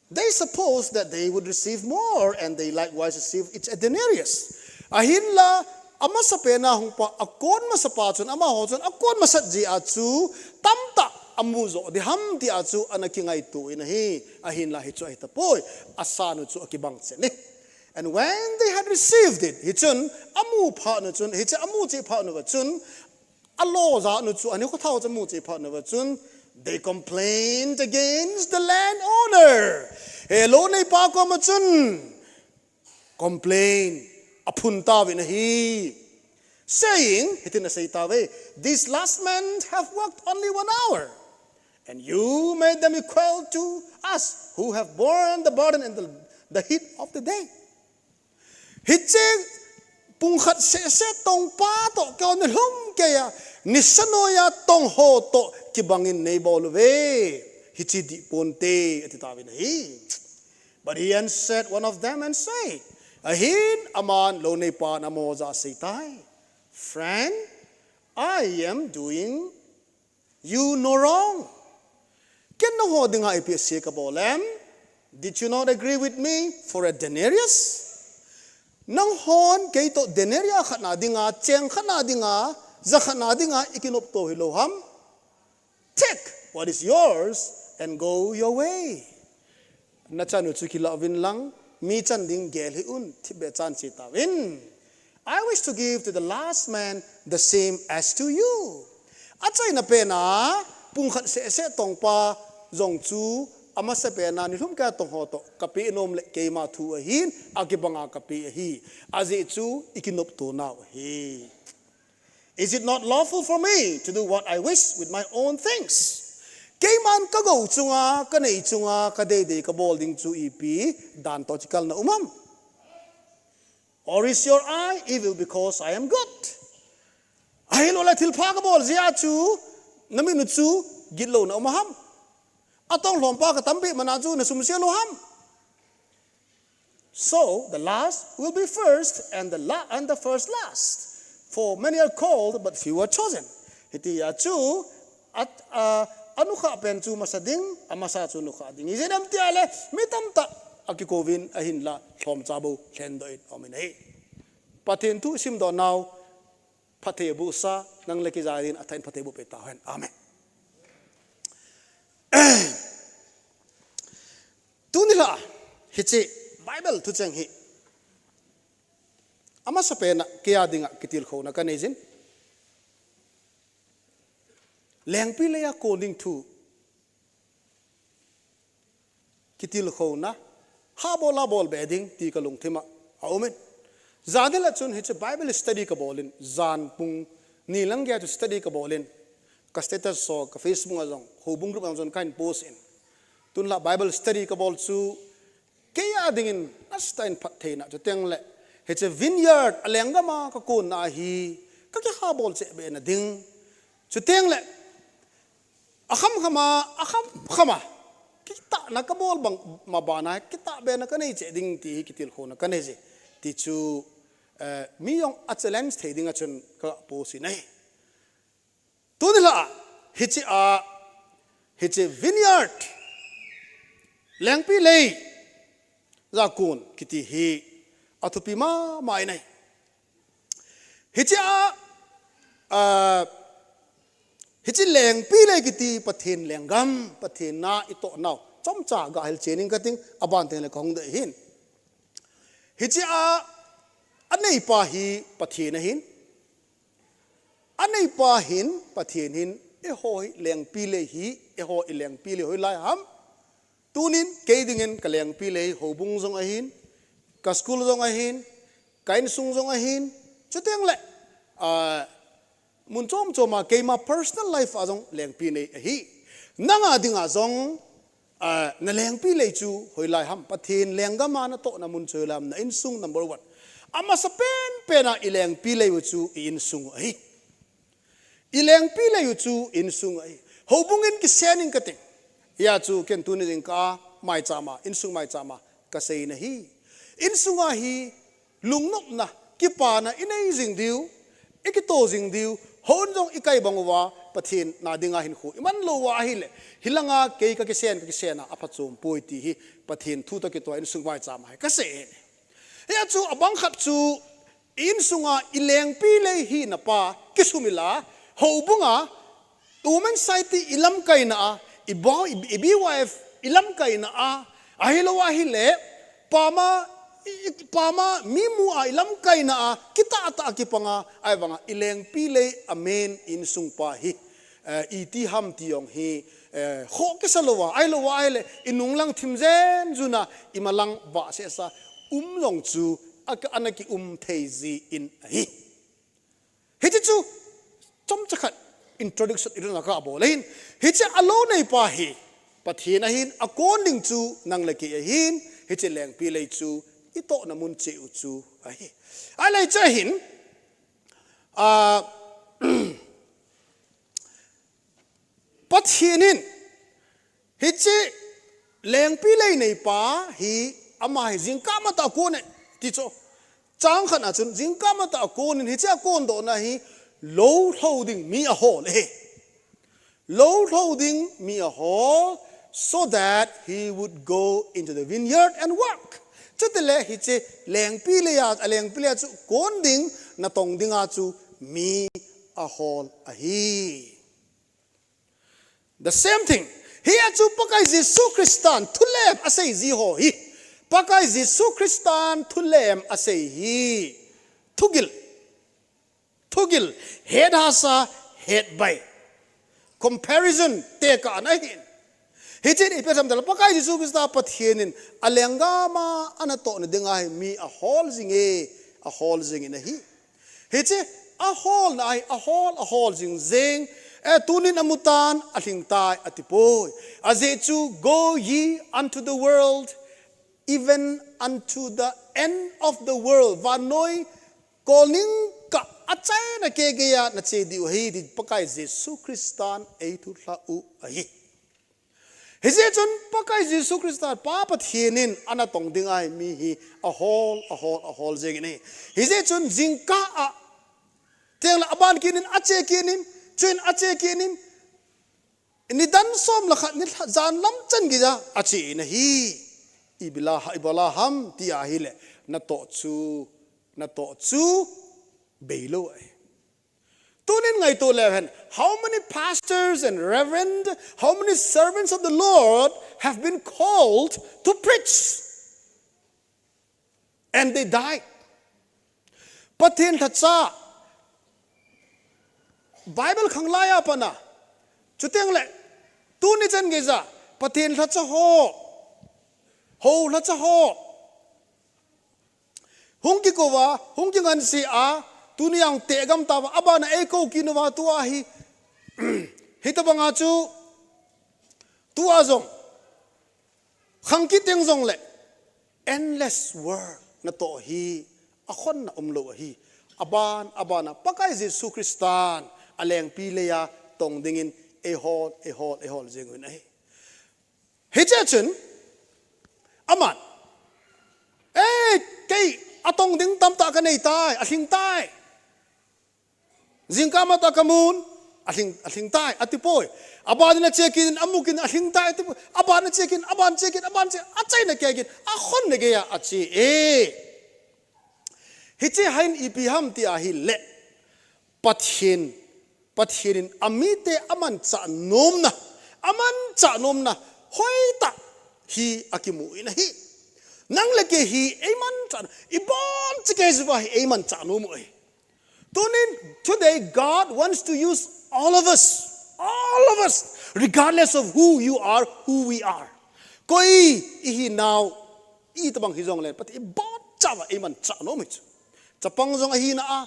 they supposed that they would receive more, and they likewise received each a denarius. Ahin la ama sa pena hung pa akon masapa chun ama ho chun akon masatji achu tamta amuzo di ham ti achu anakingai tu inahi ahin la hichu ahitapoy asanu chu akibang che ni. And when they had received it, hichun amu pa nu chun hicha amu che pa nu chun alo za nu chu ani ko thau cha mu che pa nu chun they complained against the landowner. Hello nei pa ko ma chun complain apun ta win hi saying hitin say ta we these last men have worked only 1 hour, and you made them equal to us who have borne the burden in the heat of the day. Hitche pungkhat se tong pa to ko ne lum ke ya nisanoya tong ho to kibangin nei bolwe hichi di ponte atitawin hi. But he answered one of them and said, ahin aman lo nei pa na mo za seitai, friend, I am doing you no wrong. Ken no ho dinga ipse ka bolem, did you not agree with me for a denarius? Nang hon kay to denaria khana dinga cheng khana dinga za khana dinga ikinop to hiloham. Take what is yours and go your way. Na chanu chuki lavin lang mi chan ding gel hi un tibe chan chita win. I wish to give to the last man the same as to you. Achay na pena pungkhat se tong pa zong chu ama sa pena ni hum ka tong hoto kapi inom le ke ma thu ahin akibanga kapi hi azi chu ikinop to now hi. Is it not lawful for me to do what I wish with my own things? Kayman kagaw chunga kanay chunga kadede ka bolding chu ipi dan tochikal na umam. Or is your eye evil because I am good? Ahil wala tilpa ka bol zia chu naminu chu gitlo na umaham. Atong lompa ka tambi manaju na sumsiya loham. So the last will be first, and the first last. For many are called, but few are chosen. Hiti ya chu at anu ka pen chu masading amasa chu nu ka ding. Isinam tiale mitamta akikovin ahin la thom chabu lendo it ominai. Patin tu sim do now patebu sa nang leki zarin atain patebu petahen. Amen. Tu Nilhah hichi Bible tu chang hi ama sa pena kaya dinga kitil kho na kanizin lengpi leya according to kitil kho na habola bol beding ti kalung thima aumen zadela chun hichi Bible study ka bolin zan pung nilang ya to study ka bolin ka status so ka Facebook azong Houbung group azong kain post in tunla Bible study ka bol chu kaya dingin nastain pathe na to teng le it's a vineyard alenga ma ka kun na hi ka ki ha bol che be na ding chu teng le akham khama kita na ka bol bang mabana kita be na ka nei che ding ti kitil kho na ka nei je ti chu mi yong a challenge thei ding a chun ka posi nei tu Nilhah hichi vineyard lengpi lei zakun kiti hi atupi ma mai nai hichi lengpi lei kiti pathin lenggam pathin na ito naw chomcha ga hel chening kating aban ten le kong de hin hichi anei pa hi pathin hin anei pa hin pathin hin e hoi lengpi lei hi e hoi lengpi lei hoi lai ham tunin keidingen kaleng pilei Houbung zong ahin ka school zong ahin kain sung zong ahin chuteng le mun chom choma keima personal life azong leng pilei ahi nanga dinga zong na leng pilei chu hoilai ham pathin lenggama na to na mun cholam na in sung number 1 ama sa pen pena ileng pilei chu in sung ahi ileng pilei chu in sung ahi Houbungin ki sening kating ya chu ken tu ni ka mai chama insung mai chama ka sei na hi insunga hi lungnop na ki pa na inei jing diu ikito jing diu hon jong ikai bangwa pathin na dinga hin khu iman lo wa hi le hilanga ke ka kisen apachum poiti hi pathin thu ta ki to in sungwai cha mai ka se ya chu abang khat chu in sunga ileng pi le hi na pa kisumila Houbunga woman saiti ilam kai na ibi wife ilam kai na ahilo ahile pama mimu ilam kai na kita ata akipanga ay banga ileng pile amen in sungpa hi iti ham tiong hi kho kesalowa ai lowa ai inung lang thimzen juna imalang ba se sa long chu anaki theizi in hi hiti chu chom chakhat introduction iruna ka bolein hiche alone pa hi pathina hin according chu nanglaki hin hiche leng pi le chu ito na mun che chu hi alai cha hin pathinin hiche leng pi le nei pa hi ama hi jingka mata ko ne ti cho chang khana chun jingka mata ko ni hiche kon do na hi low holding me a hole low holding me a hole so that he would go into the vineyard and work chutele hiche leng pi le ya leng pi le chu kon ding na tong dinga chu me a hole a hi the same thing here chu pakai Jesu Christan thulem asei ji ho hi pakai Jesu Christan thulem asei hi Tugil head hasa head by comparison take an again hitin ipesam dal pakai Jesu Christa pathienin alenga ma anato ne dengai mi a hole zing in hi hiche a hole zing zing tunin amutan aling tai atipoy azechu go ye unto the world even unto the end of the world vanoi calling ka achai na kegeya na che di hi di pakai Jesu Christan eitu hlau hi hije chun pakai Jesu Christan pa pathienin anatong dingai mi hi a hole jeng ni hije chun jingka a teng la aban kinin ache kinin chun ache kinin ni dan som la khat ni zan lam chan gi ja achi na hi ibala ham ti a hi le na to chu beilo tunin ngai to leven how many pastors and reverend how many servants of the Lord have been called to preach and they died pathin thacha Bible khanglaya pana chuteng le tuni chan ge za pathin thacha ho thacha ho hungki kowa hungki ngan si a tuni yang tegam tawa abana eko kinwa tua hi hitabanga chu tua zong khangki teng zong le endless work na to hi akhon na umlo hi abana pakai Jesu Christan aleng pileya tong dingin e hol jengun ai hichachun aman kei atong ding tam ta ka nei tai athing tai jingka mata kamun athing tai atipoi abana chekin amukin athing tai atipoi abana chekin aban che achai na kegin akhon ne ge ya achi hiche hain ipiham ti a hi le pathin amite aman cha nomna hoita hi akimu ina hi nang leke hi aman cha ibon chikezwa hi aman cha nom oi tunin today God wants to use all of us regardless of who you are who we are koi hi now I tabang hi jong le pat ibon chawa aman cha nom hi chapang jong hi na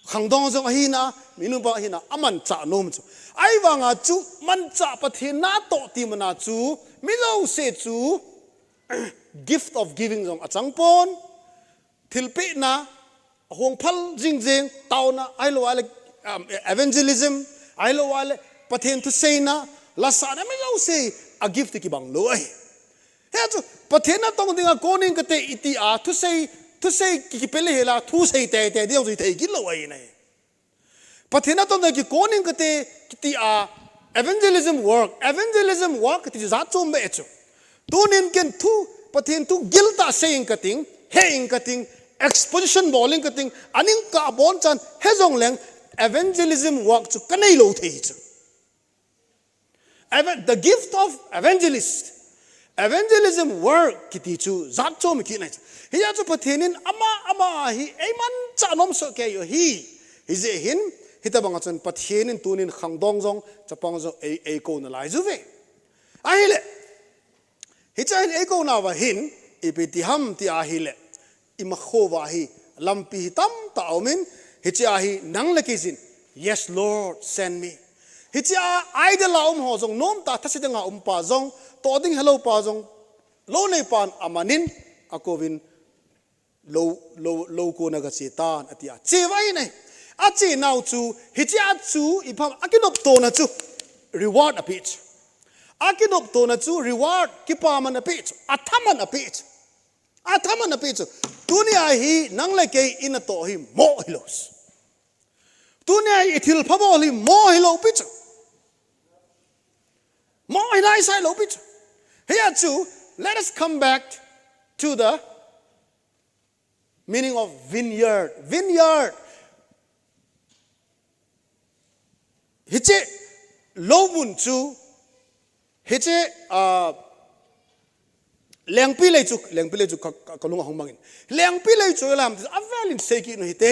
khangdong jong hi na minu ba hi na aman cha nom chu ai wanga chu man cha pathin na to ti mana chu milo se chu gift of giving jong achangpon thilpe na hong phal jing tauna ailo wale evangelism ailo wale pathin to say na lasana milo se a gift ki bang lo ai he chu pathin na tong dinga koning kate iti a to say ทุเซกิเปเลเฮลาทุเซเตเตเดียวจุยเทกิโลไว้เนี่ยปะเทนะตอนนั้นกิโกนิงกเตกิติอา evangelism work กิติจัดจอมเบจูตัวนี้กันทุปะเทนทุกิลตาเซงกติงเฮงกติง exposition bowling กติงอันนี้กาบอนจันเฮจงเลง evangelism work จุกันไม่โลเทจู the gift of evangelism work กิติจูจัดจอมกินเนี่ยเฮียจูปะเทนินอามาฮีไอมันจะน้อมสกเกยฮีฮิเจหินฮิตาบังจันปะเทนินตูนินขังดองจงจะปังจงเอโกนลายจูเวไอเล่ฮิจาหินเอโกนาวะหินอีปิติฮัมติอาฮิเล่อิมะโควาฮีลัมปีตัมตาอมินฮิจาฮีนังเลกิซิน yes Lord send me ฮิจาไอเดลาหอจงโน้มตาทัศน์งาปาจงตัวดิ้งฮัลโหลปาจงโลในปานอามานินอาโกวินโลโกนากาเจตานอติอาเจไว้เนี่ยอาเจนาวจูฮิจาจูอีพามอากินอบโตนะจู reward อภิชอากินอบโตนะจู reward กิปามันอภิชอาทามันอภิชตัวนี้ฮีนังเลกอินโตฮีโมฮิโลสตัวนี้อิทิลพบอลีโมฮิโลปิชโมฮิไลไซโลปิชเฮียจู let us come back to the meaning of vineyardฮิเจโลบุนจูฮิเจเลี้ยงปีเลยจูกลุงหงบังอินเลี้ยงปีเลยจูลามที่อเวลินเซกินุฮิเต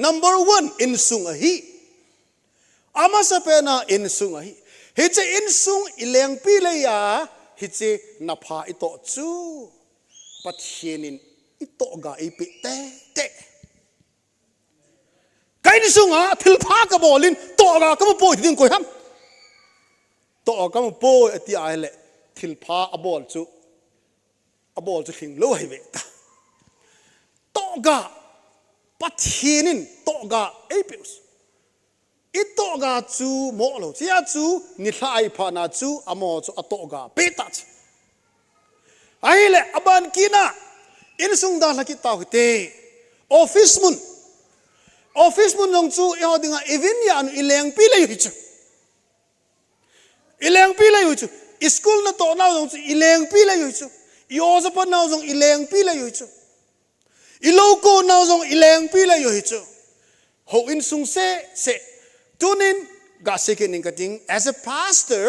number 1 in sung ahi ama sa pena in sung ahiฮิเจ in sung เลี้ยงปีเลยยาฮิเจนับพาอิโตจูปัทเชนินอิโตกาอิปิเตใครที่สุงอ่ะทิลพากระบอกลินโตกาก็มาโปยที่ดิ้งกุยฮัมโตก็มาโปยที่ไอเล่ทิลพาอบอลจูขิงโลหิเวตาโตกาปัทเชนินโตกาเอพิอุสอิโตกาจูโมโลเจียจูนิลายพานาจูอโมจูอโตกาเปตัชไอเล่อบันกินาอินสุงดาลักิตาหุเตออฟฟิศมุนลงจูยอดิงาอีวินยานุอิเลงปีเลยอยู่จูอิสคูลน่ะโตน่าลงจูอิเลงปีเลยอยู่จูยอสปันน่าลงอิเลงปีเลยอยู่จูอิโลโกน่าลงอิเลงปีเลยอยู่จูโฮอินสุงเซตุนินกาเซกินิงกติง as a pastor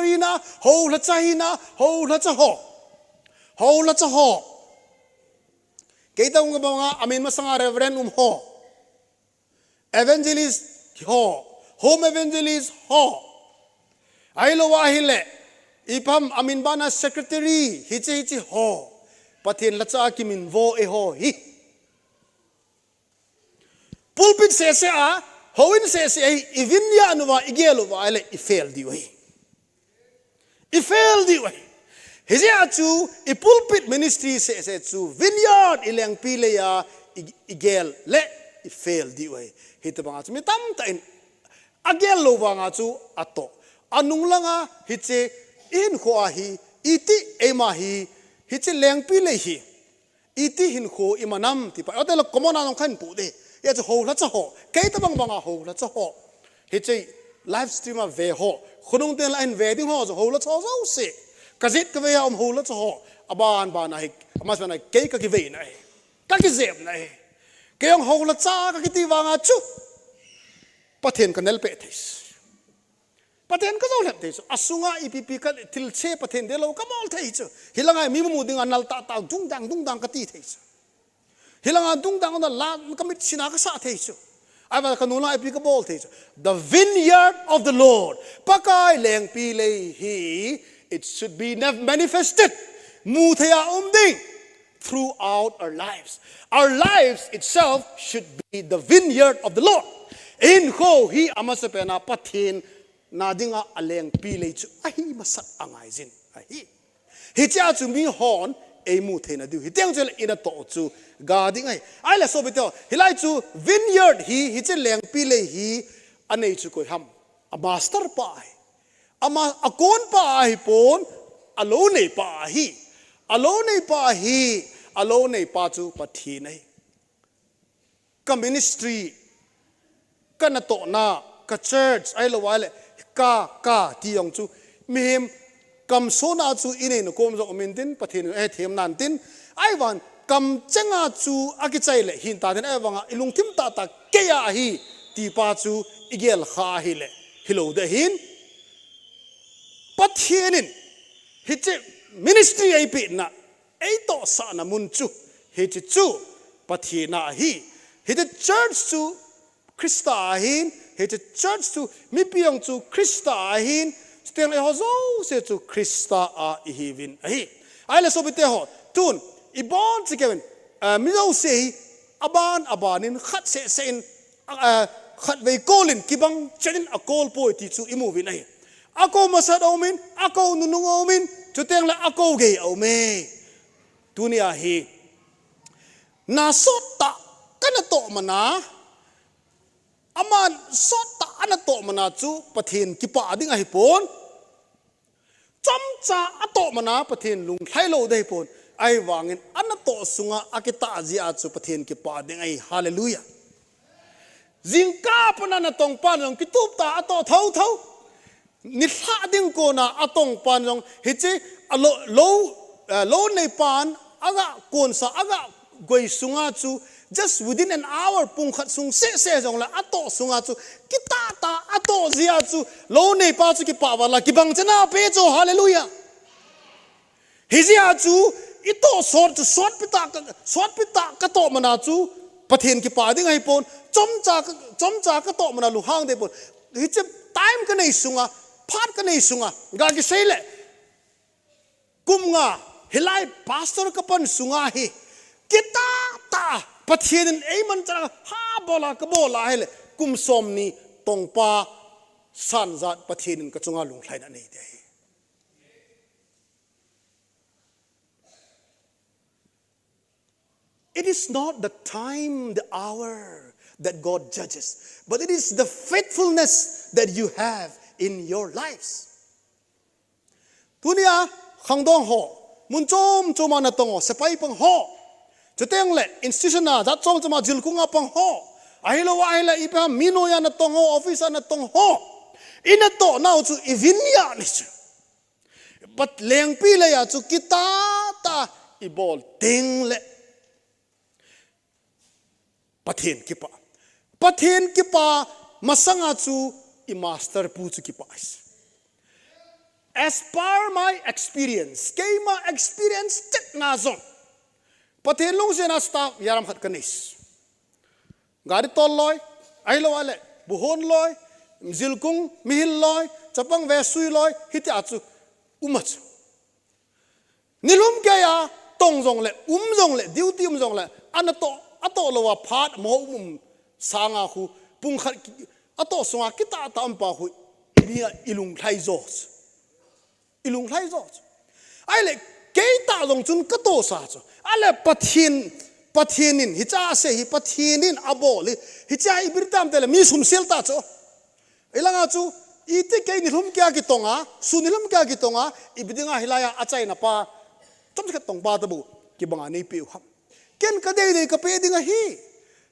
ฮีนะโฮละจ้าฮีนะโฮละจ้าโฮkita mga mga amin masanga reverend ho evangelist ho home evangelist ho ailo wahile ipam amin bana secretary hichi ho pathin lacha kimin vo e ho hi pulpit se a hoin se ivinya anwa igelo wa ile I fail di way Hiji achu I pulpit ministry se chu vineyard ileng pileya igel le I fail di way hitaba chu mitam ta in agel lo wanga chu ato anung langa hiche in kho hi iti ema hi hiche leng pile hi iti hin kho imanam ti pa otel komona nong khan pu de ya chu ho la cha ho kai ta bang banga ho la cha ho hiche live streamer ve ho khunung te line ve ding ho ho la cha zo se kazit ka veya hula cho ho aban ba na mas ba na ke ka ki ve na ka ki zeb na ke ang hula cha ka ki ti wa nga chu pathen ka nel pe this pathen ka zo lep this asunga ipp ka til che pathen de lo ka mol thai chu hilanga mi mu ding anal ta dung dang ka ti this hilanga dung dang na la ka mit sina ka sa thai chu aba ka nula ipp ka bol this the vineyard of the Lord pakai leng pi le hi it should be manifested throughout our lives. Our lives itself should be the vineyard of the Lord. In ho hi amasapena pathin nadinga aleng pilei chu ahi masat angai zin ahi hicha chu mi hon e mu thena du hiteng chel ina to chu gading ai ai la so beto hilai chu vineyard hi hiche leng pilei hi anei chu ko ham a master pai ama akon pa hi pon alone pa hi alo nei pa chu pathi nei ka ministry ka na to na ka church ai lo wale ka ti yong chu mihim kam sona chu ine no kom zo min tin pathin e them nan tin ai wan kam chenga chu akichai le hin ta den awanga ilung thim ta ke ya hi ti pa chu igel kha hi le hilo de hin pathinin hiche ministry ai pi na ei to sa na mun chu hiche chu pathina hi hiche church chu Krista hin hiche church chu mi piang chu Krista hin steng le hozo se chu Krista a hi vin hi ai le so bite ho tun ibon chikeven mi lo se abanin khat se in khat ve kolin kibang chenin a kol poi ti chu imu vin ai ako masat omin ako nunung omin chuteng la ako ge ome dunia hi na sota kana to mana aman sota ana to mana chu pathin kipa ding a hi pon chamcha ato mana pathin lung thailo dei pon ai wangin ana to sunga akita ji a chu pathin kipa ding ai hallelujah jingka pana na tong pan long kitup ta ato thau Nilhah ding ko na atong pan long hichi lo nei pan aga kon sa aga goi sunga chu just within an hour pung khat sung se jong la ato sunga chu kita ta ato zia chu lo nei pa chu ki pa wala ki bang chana pe cho hallelujah hizia chu ito sort pita ka to mana chu pathen ki pa ding ai pon chomcha ka to mana lu hang de pon hichi time ka nei sunga phat ka nei sunga ga ki seile kumnga hilai pastor ka pan sunga hi kita ta pathian eiman cha ha bola ka bola hele kum somni tongpa sanzat pathian ka chunga lung thlaina nei de it is not the time the hour that God judges but it is the faithfulness that you have in your lives dunia khangdong ho munchom choma na tongo sepai pang ho chuteng le institution na za chom choma jilkunga pang ho ahilo wa ahila ipa mino ya na tongo office na tong ho ina to now chu ivinya ni chu but leng pi le ya chu kita ta ibol ting le pathen kipa masanga chu I master pu chu kipa as per my experience keima experience tet na zong pathen long se na staff yaram khat kanis gari tol loy ai lo ale buhon loy mzilkung mihil loy chapang ve sui loy hiti achu umach nilum ke ya tong zong le zong le duty zong le anato ato lo wa phat mo sanga khu pung khat ato songa kita tampa hu inia ilung thlai zo ai le keita long chun ka to sa cho ale pathinin hicha se hi pathinin aboli hicha ibirtam tele mi sum selta cho ilanga chu ite ke ni hum kya ki tonga sunilum kya ki tonga ibidinga hilaya achai na pa chom khat tong ba tabu ki banga nei pe ham ken ka dei ka pe dinga hi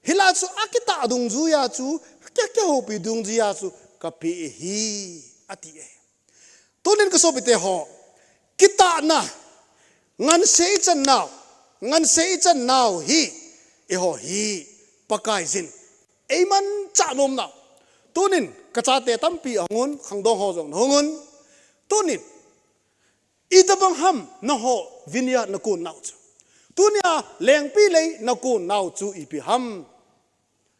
hila chu akita dung ju ya chu kya ho pi dung ji ya chu ka pe hi ati e tonin ka so bite ho kita na ngan se chan now hi e ho hi pakai zin eiman cha nom na tonin ka cha te tampi angon khangdong ho jong hongon tonin itabang ham na ho vineyard na kun now tunia leng pi lei na kun now chu ipi ham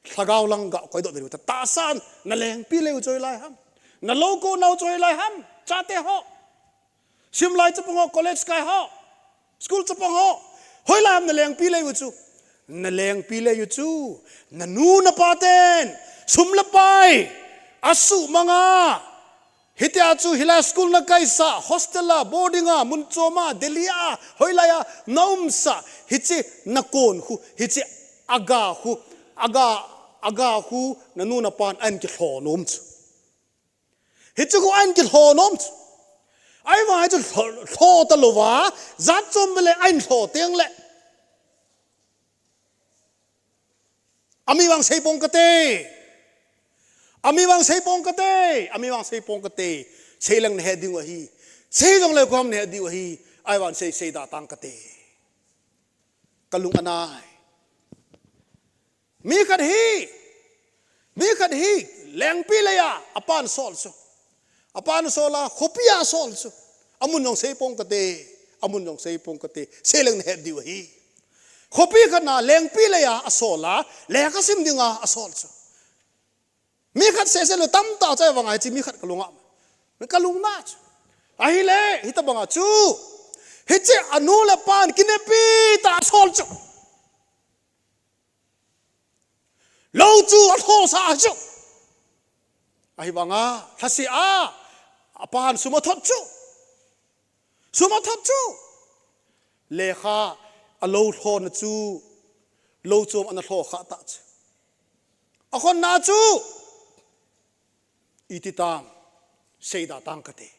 thagaw lang ga koi do de ta san na leng pi lei choi lai ham na logo now choi lai ham cha te ho sim lai chapong ho college kai ho school chapong ho hoi lam na leng pi lei chu na leng pi lei chu na nu na paten sum la pai asu manga hitia chu hila school na kaisa hostel la boarding a munchoma delia hoilaya naumsa hichi nakon hu hichi aga hu nanu na pan an ki thonom chu hichi ko an ki thonom chu ai wa chu tho ta lova za chom le an tho teng le ami wang sei pong kate ami wang sei pong kate sei lang ne heading wa hi sei dong le kom ne heading wa hi ai wan sei da tang kate kalung anai mi khat hi leng pi le ya apan sol la khopia sol so amun nong sei pong kate sei lang ne heading wa hi khopi khana leng pi le ya asola le ka sim dinga asol so mi khat se lo tam ta chai wangai chi mi khat kalunga kalung na ahi le hita banga chu hiche anu le pan kinepi ta asol chu lo chu atho sa chu ahi banga thasi a apan sumathot chu le kha alo thon chu lo chom an tho kha ta chu akhon na chu ititang seida tang kate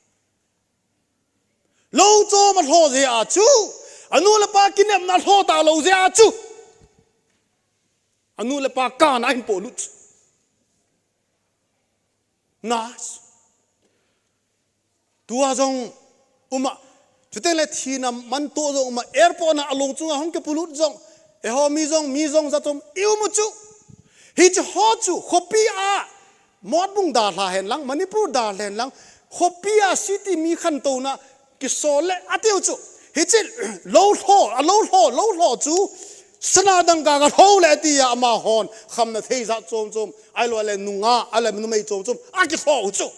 lo chom an tho je a chu anu le pa kinem na tho ta lo je a chu anu le pa ka na in polut nas tua jong uma chutele thina man to jong ma airport na along chunga hong ke pulut jong e ho mi jong za tom iu mu chu hi chu ho chu khopi a Motbung da la hen lang Manipur da hen lang khopi a city mi khan to na ki sole atiu chu hi chi lo tho chu sana dang ga tho le ti ya ma hon kham na thei za chom ai lo le nunga ale nu mei chom a ki tho chu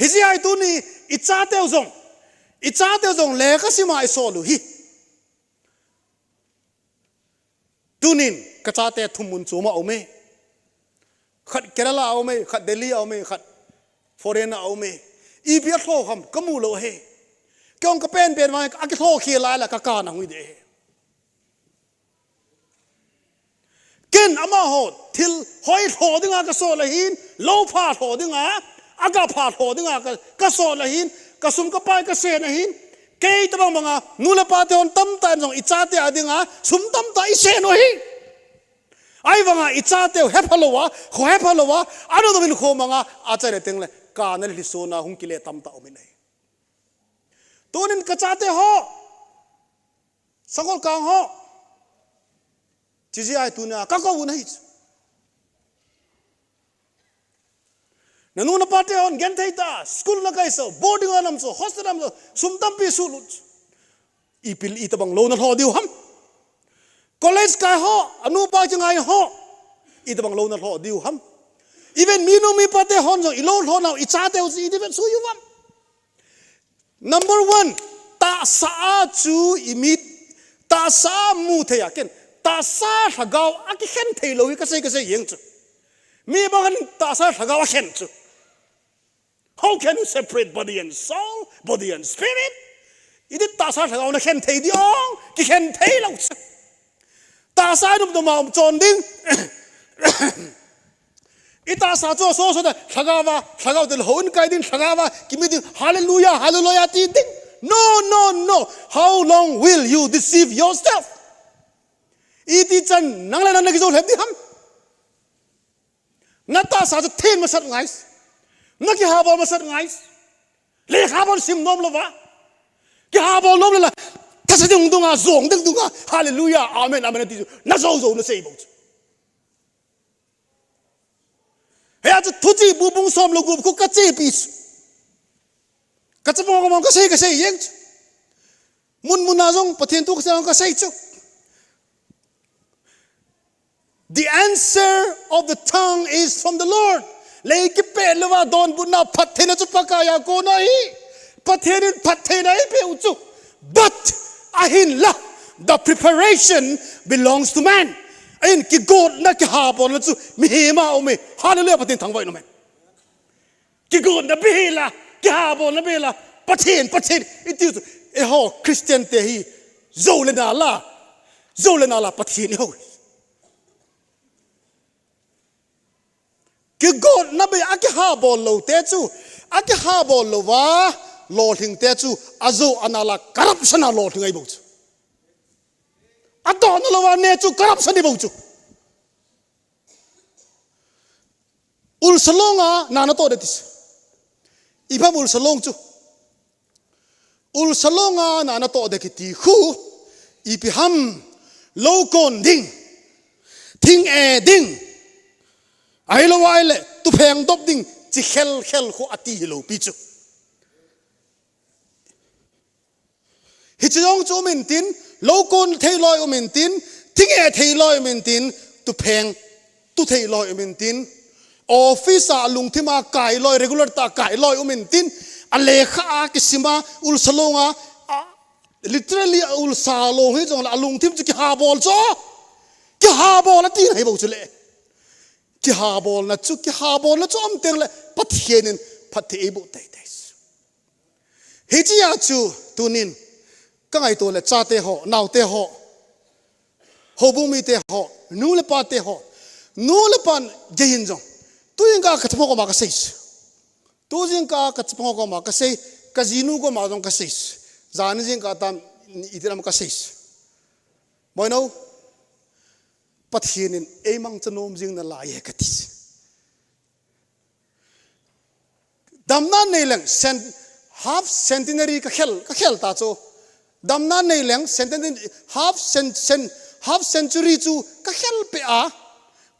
hi ji ai tu ni I cha teu jong le ka sima ai so lu hi tunin ka cha te thumun chu ma ome khat Kerala ome khat Delhi ome khat foreign ome I bia tho ham kamu lo he kyong ka pen ma a ki tho khi la la ka na hui de ken ama ho thil hoi tho dinga ka so la hin lo pha tho dinga aga pha tho dinga ka so la hin ka sum ka pai ka se na hin ke ta bang manga nula pa te on tam ta jong I cha te adinga sum tam ta I se no hi ai wanga I cha te hepalowa anu do min kho manga a cha re teng le ka na li so na hung kile tam ta o min nei tunin ka cha te ho sangol kang ho chi ai tu na ka ko un hi nanu na pate on gen theita school na kai so boarding anam so hostel am so sumtam pi sulut ipil itabang lo na ho diu ham college kai ho anu pa jangai ho itabang lo na ho diu ham even minu mi pate hon so ilo ho na I cha te u si even su yu wam number 1 ta sa chu imit ta sa mu the ya ken ta sa thagaw aki khen theilo ka se yeng chu mi bang ta sa thagaw khen chu how can you separate body and soul body and spirit idit ta sa thagaw na khen thei diong ki khen thei lo ta sa dum dum ma chon ding ita sa cho so da thagaw del hon kai din thagawa kimi din hallelujah ti ding no how long will you deceive yourself iti chan nangla nan gi zo heb di ham nata sa cho then ma sat ngais naki ha bol ma sat ngais le ha bol sim nom lo wa ki ha bol nom la ta sa ding dunga zong ding dunga hallelujah amen ti na zo na sei bo he a thuji bu bung som lo gu ku ka che pi ka cha mo ka sei yeng mun na jong pathen tu ka sei chu the answer of the tongue is from the Lord leiki pe lewa don bunna phathena chu pakaya ko nai pathena pe uchu but ahin la the preparation belongs to man in ki god na ki ha bon chu mi ma o me hallelujah pathen thangwai no man ki god na bela ki ha bon na bela pathen itu e ho Christian te hi zolena la pathen ho ki god na be aki ha bol lo te chu aki ha bol lo wa lo thing te chu azo anala corruption a lo thing ai bo chu adon lo wa ne chu corruption ni bo chu ul salonga nana to detis ibam ul salong chu ul salonga nana to de kiti khu ipiham lokon ding thing e ding ai lo wai le tu pheng dop ding chi khel khel khu ati lo pi chu hi chong chu min tin lokon thailoi o min tin thing e thailoi min tin tu pheng tu thailoi min tin office a lungthima kai loi regular ta kai loi o min tin a lekha ki sima ul salonga literally ul salong hi jong la lungthim chu ki ha bol cho ki ha bol ati nei bo chu le ki ha bol na chu ki ha bol na chu am teng le pathianin pathe bu tai tai hi chi ya chu tunin ka ngai to le cha te ho nau te ho Houbung mi te ho nu le pa te ho nu le pan jein jong tu yin ka ka thmo ko ma ka seis tu jing ka ka thmo ko ma ka sei ka jinu ko ma jong ka seis zan jing ka tam itiram ka seis moi no pathianin emang chanom jing na la ye ka tis damna nei lang half centenary ka khel ta cho damna nei lang centenary half century chu ka khel pe a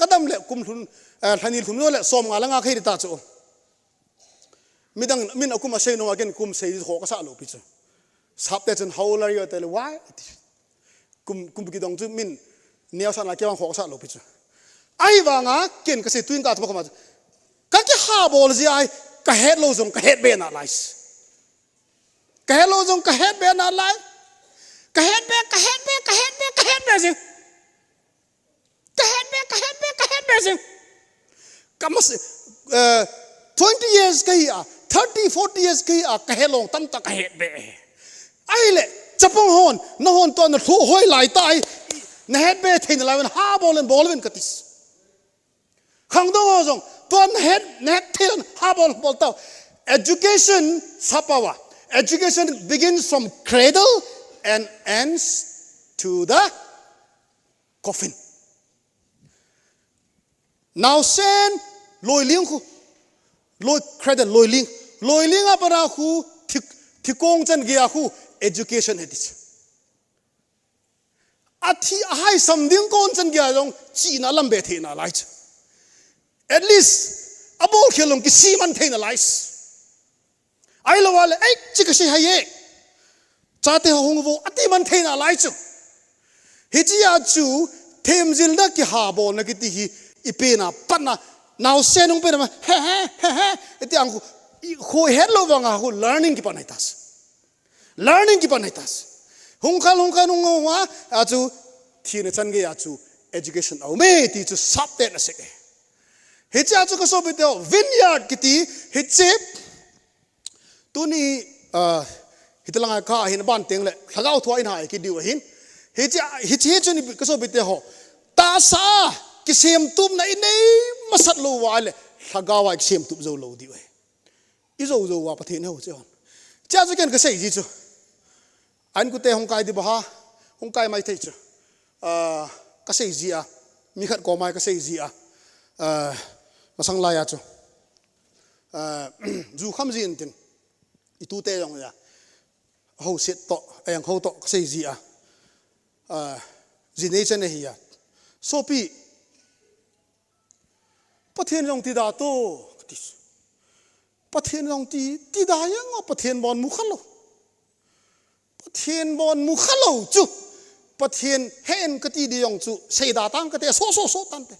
kadam le kum thun thanil thum no le som nga langa khei ta chu midang min akuma sei no again kum sei ho ka sa lo pi chu sap te chen how are you te le why kum ki dong chu min neo sa na ke wang ho sa lo pi chu ai wa nga ken ka se tuin ka thma ka ma ka ki ha bol ji ai ka het lo jong ka het be na lais ka het lo jong ka het be na lai ka het be jing ka het be jing ka mas 20 years ka hi a 30 40 years ka hi a ka helong tam ta ka het be ai le chapong hon na hon to na thu hoi lai tai na het be thein la wen ha bol wen ka tis khang dong ho jong ton het net thein ha bol ta education sapawa education begins from cradle and ends to the coffin now sen loi ling khu loi credit loi ling apara khu thikong chan gia khu education hedis athi hai samding kon chan gia jong chi na lambe the na lai at least abol khelong ki si man the na lai ai lo wale ai chi ka si haye chate hong wo ati man the na lai chu hi chi ya chu them jil na ki ha bol na ki ti hi ipena panna now senong pe na he eti ang ko hello wanga ko learning ki panaitas hung khal nung wa achu thine chan ge achu education au me ti chu sap te na se he cha chu ko so be te vineyard ki ti he che tu ni hitalang ka hin ban teng le thagau thwa in hai ki diu hin he che chu ni ko so be te ho ta sa ki sem tum na inei masat lo wa le thagawa ki sem tum zo lo di we I zo wa pathin ho che on cha chu ken ka sei ji chu an ku te hong kai di ba ha hong kai mai thei chu ka sei ji a mi khat ko mai ka sei ji a masang la ya chu zu kham ji tin I tu te yong ya ho sit to ang ho to ka sei ji a ji nei chen hi ya so pi pathian jong ti da to pathian jong ti da yang pathian bon mu khalo pathian bon mu khalo chu pathian hen ka ti di yong chu sei da tang ka te so tan te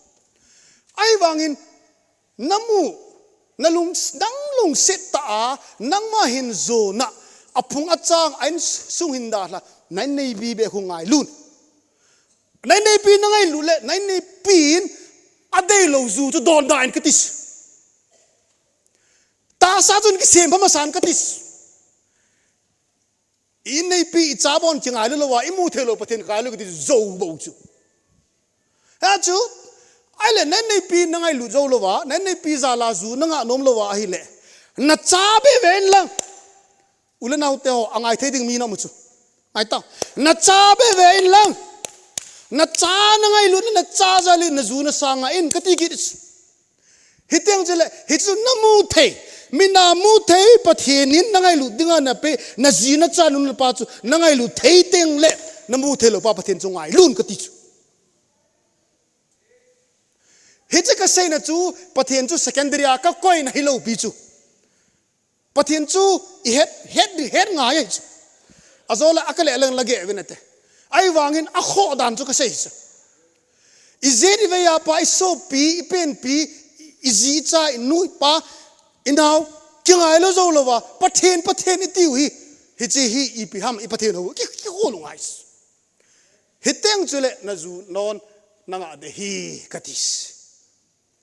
ai wangin namu nalung dang lung set ta a nang ma hin zo na apung achang ain sung hin da la nai nei bi be khu ngai lun nai nei pi na ngai lu le nai nei pin adei lo zu chu don dain ka tis ta sa chun ki sem phama san ka tis in nei pi cha bon chingai lo wa imu thelo pathen kai lo ki zo bo chu ha chu ai le nai nei pi na ngai lu zo lo wa nai nei pi za la zu na nga nom lo wa hi le na cha be ven lang ule na te ho angai thei ding mi na mu chu ai ta na cha be ven lang na cha na ngai lu na cha za li na zu na sa nga in ka ti ki hiteng jele hichu namu the mina mu the pathenin nangai lu dinga na pe na zina chanun pa chu nangai lu thei teng le namu the lo pa pathen chu ngai lun ka ti chu hiche ka sei na chu pathen chu secondary ka koi na hilo pi chu pathen chu head nga ye chu azola akale alang lage venate ai wangin a kho dan chu ka sei chu izeri ve ya pa iso pi pen pi izi cha nu pa inau kingai lo zo lo wa pathen iti hi hichi hi ipi ham ipathen ho ki ho lu ngai hiteng chule na zu non nanga de hi katis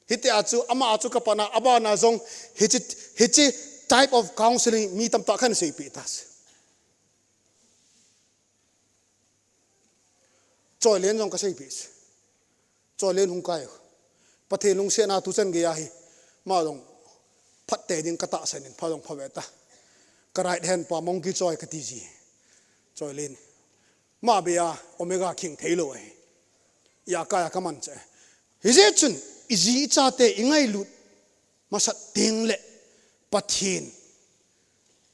hite achu ama achu kapana abana zong hichi type of counseling mi tam ta khan sei pi tas choi len jong ka sei pi choi len hung kai pathe lung se na tu chen ge ya hi ma dong phat te ding kata sanin phadong phaweta ka right hand pa mong ki choi kati ji choi len ma be ya omega king thailo ai ya ka ya kaman che hije chun izi cha te ingai lut masat ting le pathin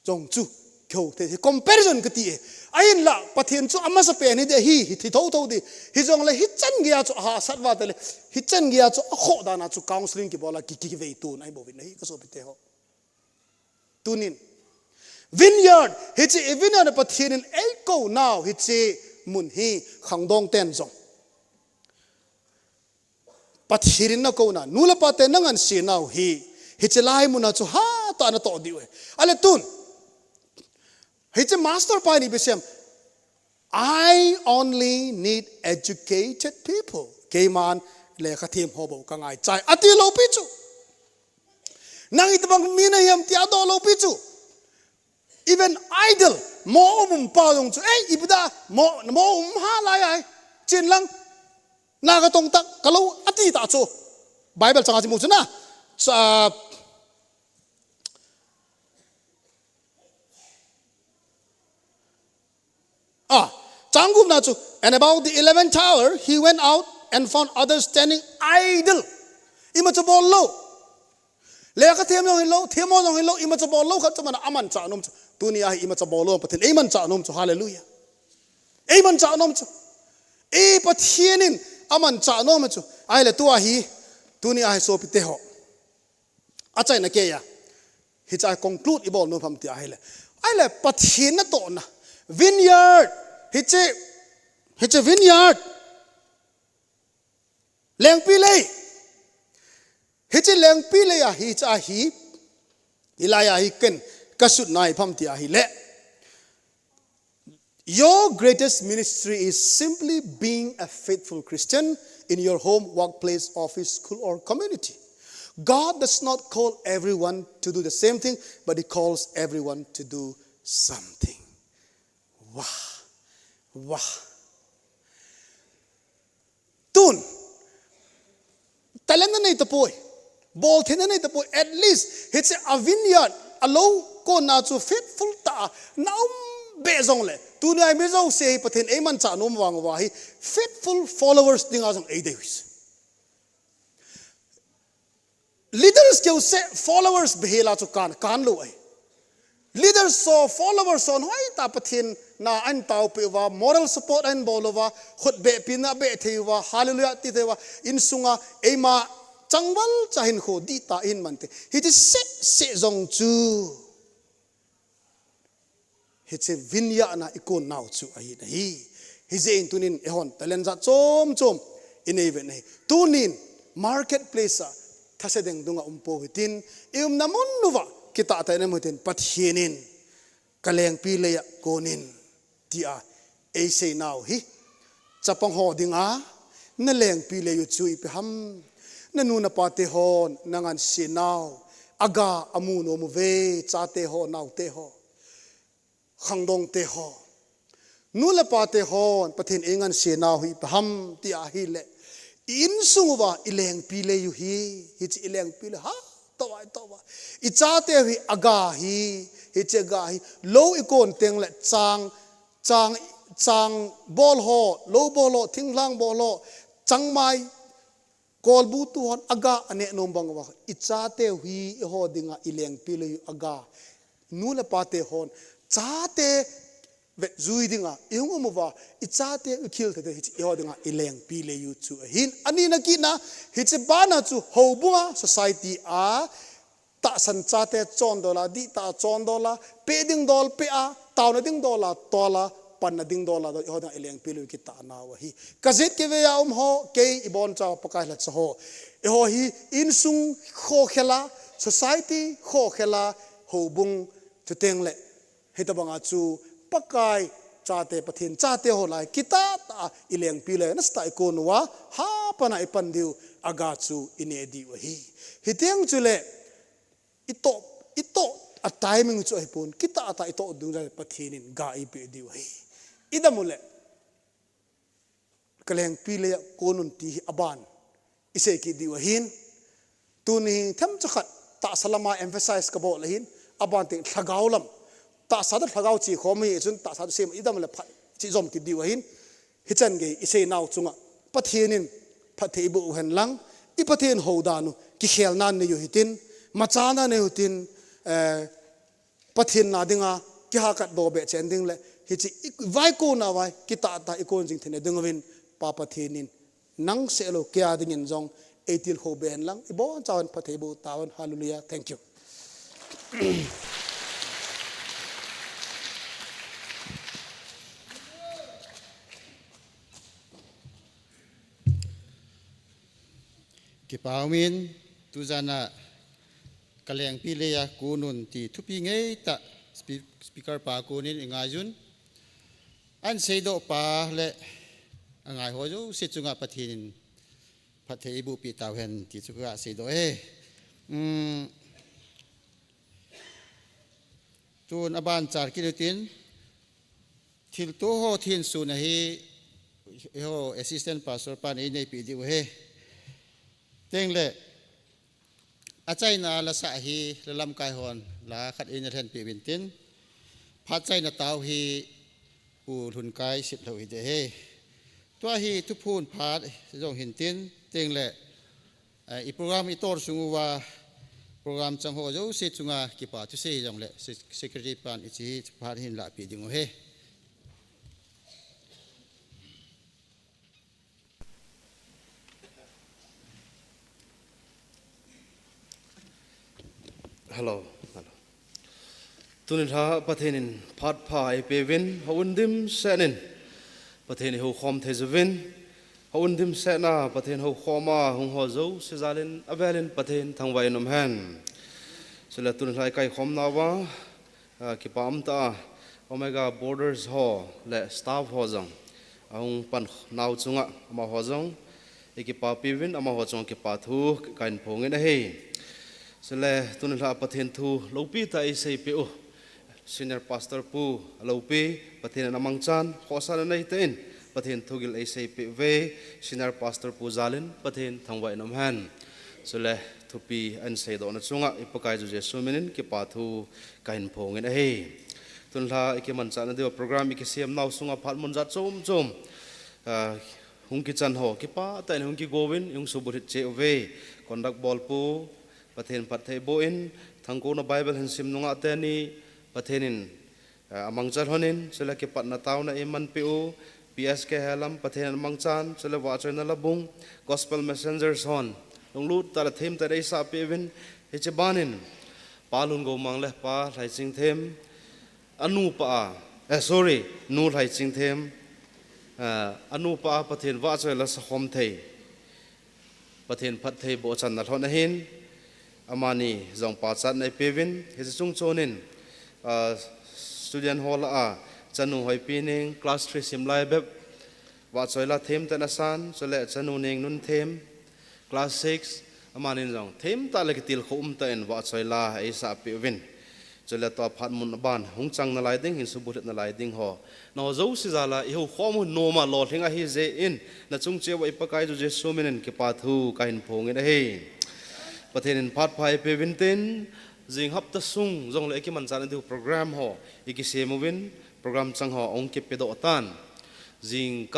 jong chu kyo te comparison kati e ain la pathin chu ama sa pe ni de hi thi tho di hi jong le hi chan gya chu ha sat wa te le hi chan gya chu kho da na chu counseling ki bola ki ve tu nai bo vin hi ka so pite ho tunin vineyard hi chi vineyard pathin in ei ko now hi chi mun hi khangdong ten jong pathirin na ko na nula pate nangan si now hi chi lai mun na chu ha ta na to di we ale tun hiche master pa ni besem I only need educated people keiman le khathim hobo kangai chai ati lo pi chu nang itbang mina yam ti ado lo pi chu even idol mo pa dong chu ei ibda mo ha lai ai chin lang na ka tong tak kalau ati ta chu bible changa chi mu chu na Changum na chu. And about the 11th hour, he went out and found others standing idle. Ima chu bol lo. Le ka them long lo, them long lo, ima chu bol lo khat chu man aman cha nom chu. Tunia hi ima chu bol lo pathin aman cha nom chu hallelujah. Aman cha nom chu. E pathienin aman cha nom chu. Ai le tua hi tunia hi so pite ho. Achai na ke ya. Hi cha conclude ibol no pham ti ai le pathin na to na. Vineyard hiche vineyard leng pilei hiche leng pilei ya hi cha hi ilaya hi ken kasut nai pham ti hi le your greatest ministry is simply being a faithful Christian in your home, workplace, office, school or community. God does not call everyone to do the same thing, but he calls everyone to do something. Wah. Tun. Talent na ito po. Ball tin na ito po. At least, it's a vineyard. Alo ko na to faithful ta. Naum bezong le. Tunay mizo say patin aman cha no mawang wahi. Faithful followers ding asong days. Leaders kyo se followers behela to kan lo ay. Leaders so followers on hoy tapatin na an tao pe wa moral support an bolova khut be pina be theiwa hallelujah ti theiwa insunga ema changwal chahin kho di ta in mante hi ti se zong chu hi che vinya na ikon naw chu ai na hi je in tunin ehon talenza chom in even nei tunin marketplace thasedeng dunga umpo hitin namun nuwa kita ta nem hitin pathienin kaleng pileya konin tia say now hi chapang ho dinga na leng pile yu chu ipiham na nu na pate hon nangan sinaw aga amuno mu ve chate ho naw te ho khangdong te ho nu la pate hon pathin engan sinaw hi paham tia hi le in sungwa ileng pile yu hi ileng pile ha towa ichate hi aga hi ga hi low ikon teng le chang bol ho low bol ho thinglang bol ho changmai kol bu tu hon aga ane nom bang wa ichate hui ho dinga ileng pile aga nu le pate hon chate vet zui dinga yung umuwa ichate ukhil te hi ho dinga ileng pile yu chu hin ani na ki na hi che bana chu Houbunga society a ta san chate chon dola di ta chon dola pe ding dol pe a taw na ding dola tola pan na ding dola do ho dinga ileng pile ki ta na wa hi kazet ke ve ya ho ke ibon cha pakai la cha ho e ho hi in sung kho khela society kho khela Houbung chu teng le hitabanga chu pakai chate pathin chate ho lai kita ta ileng pile na sta ikonwa ha pana ipandiu aga chu ine di wa hi hiteng chule ito a timing chu ipon kita ata ito dung pathinin ga ipe di wa hi idamule kaleng pile konun ti aban ise ki di wa hin tuni tham chakhat ta salama emphasize ka bo lahin aban te thagaulam ta sa da thagau chi khomi chun ta sa sem idam le phat chi zom ki di wa hin hichan ge ise naw chunga pathinin phathei bu hen lang I pathin hodanu ki khel nan ne yu hitin machana ne hutin pathin na dinga ki ha kat do be chen ding le hi chi vai ko na vai ki ta ta ikon jing thene dingwin pa pathinin nang se lo kya ding in jong etil ho ben lang I bon chawan pathei bu tawan hallelujah thank you Kipaumin tu jana kaleng pileya kunun ti thupi ngei ta speaker pa kunin ingajun an seido pa le angai hoju sichunga pathin pathei bu pi tawhen ti chuka seido tun aban char kilutin thil to ho thin su na hi ho assistant pastor pan nei pi di he teng le achai na la sa hi lam kai hon la khat in then pi bintin phat chai na taw hi pu hun kai Sitlhou hi de he to hi tu phun phat jong hin tin teng le I program I tor sunguwa program chang ho jo se chunga ki pa tu se jong le secretary pan I chi phat hin la pi ding he Hello. Tunilha pathenin phat phai pevin haundim senin patheni Houkhom thezvin haundim sena pathen Houkhoma hung hozo sizalin avelin pathen thangwai nom han sela tunilha kai khom nawa ki pam ta Omega Borders ho le staff ho jang hung pan naw chunga ma ho jang ekipa pevin ama ho chong ki pa thu kain phongin a hei sele tunilha pathen thu lopi ta isei pe o senior pastor pu lopi pathen namang chan khosan nei ten pathen thugil isei pe ve senior pastor pu zalin pathen thangwai nom han sele thupi an sei do na chunga ipakai ju je suminin ki pa thu kain phongin a hei tunilha ike man chan de program ike siam naw sunga phat mun za chom chom hung ki chan ho ki pa ta hung ki govin yung suburit che ve kondak bol pu pathen pathei boin thangko na Bible han sim nunga te ni pathenin amangchar honin sela ke patna taw na iman pu PSK halam pathen amangchan sela wachar na labung gospel messengers hon lunglut tala them ta dei sa pevin hechebanin palun go mangle pa thaising them anu pa sorry nu thaising them anu pa pathen wachar la sa khom thei pathen pathei bo chan na thon hin amani zong pa chat nei pevin he chung chonin student hall a chanu hoi pining class 3 simlai beb wa choila them ta na san chole chanu ning nun them class 6 amani zong them ta le til khum ta en wa choila e sa pevin chole to phat mun ban hung chang na lai ding hin subut na lai ding ho no zo si zala i ho khom no ma lo thinga hi je in na chung che wa ipakai ju je suminen ki pa thu kain phongin a hei pathenin phat phai pevinten jing hap ta sung jong le ki man chan du program ho iki semovin program chang ho ong ke pedo tan jing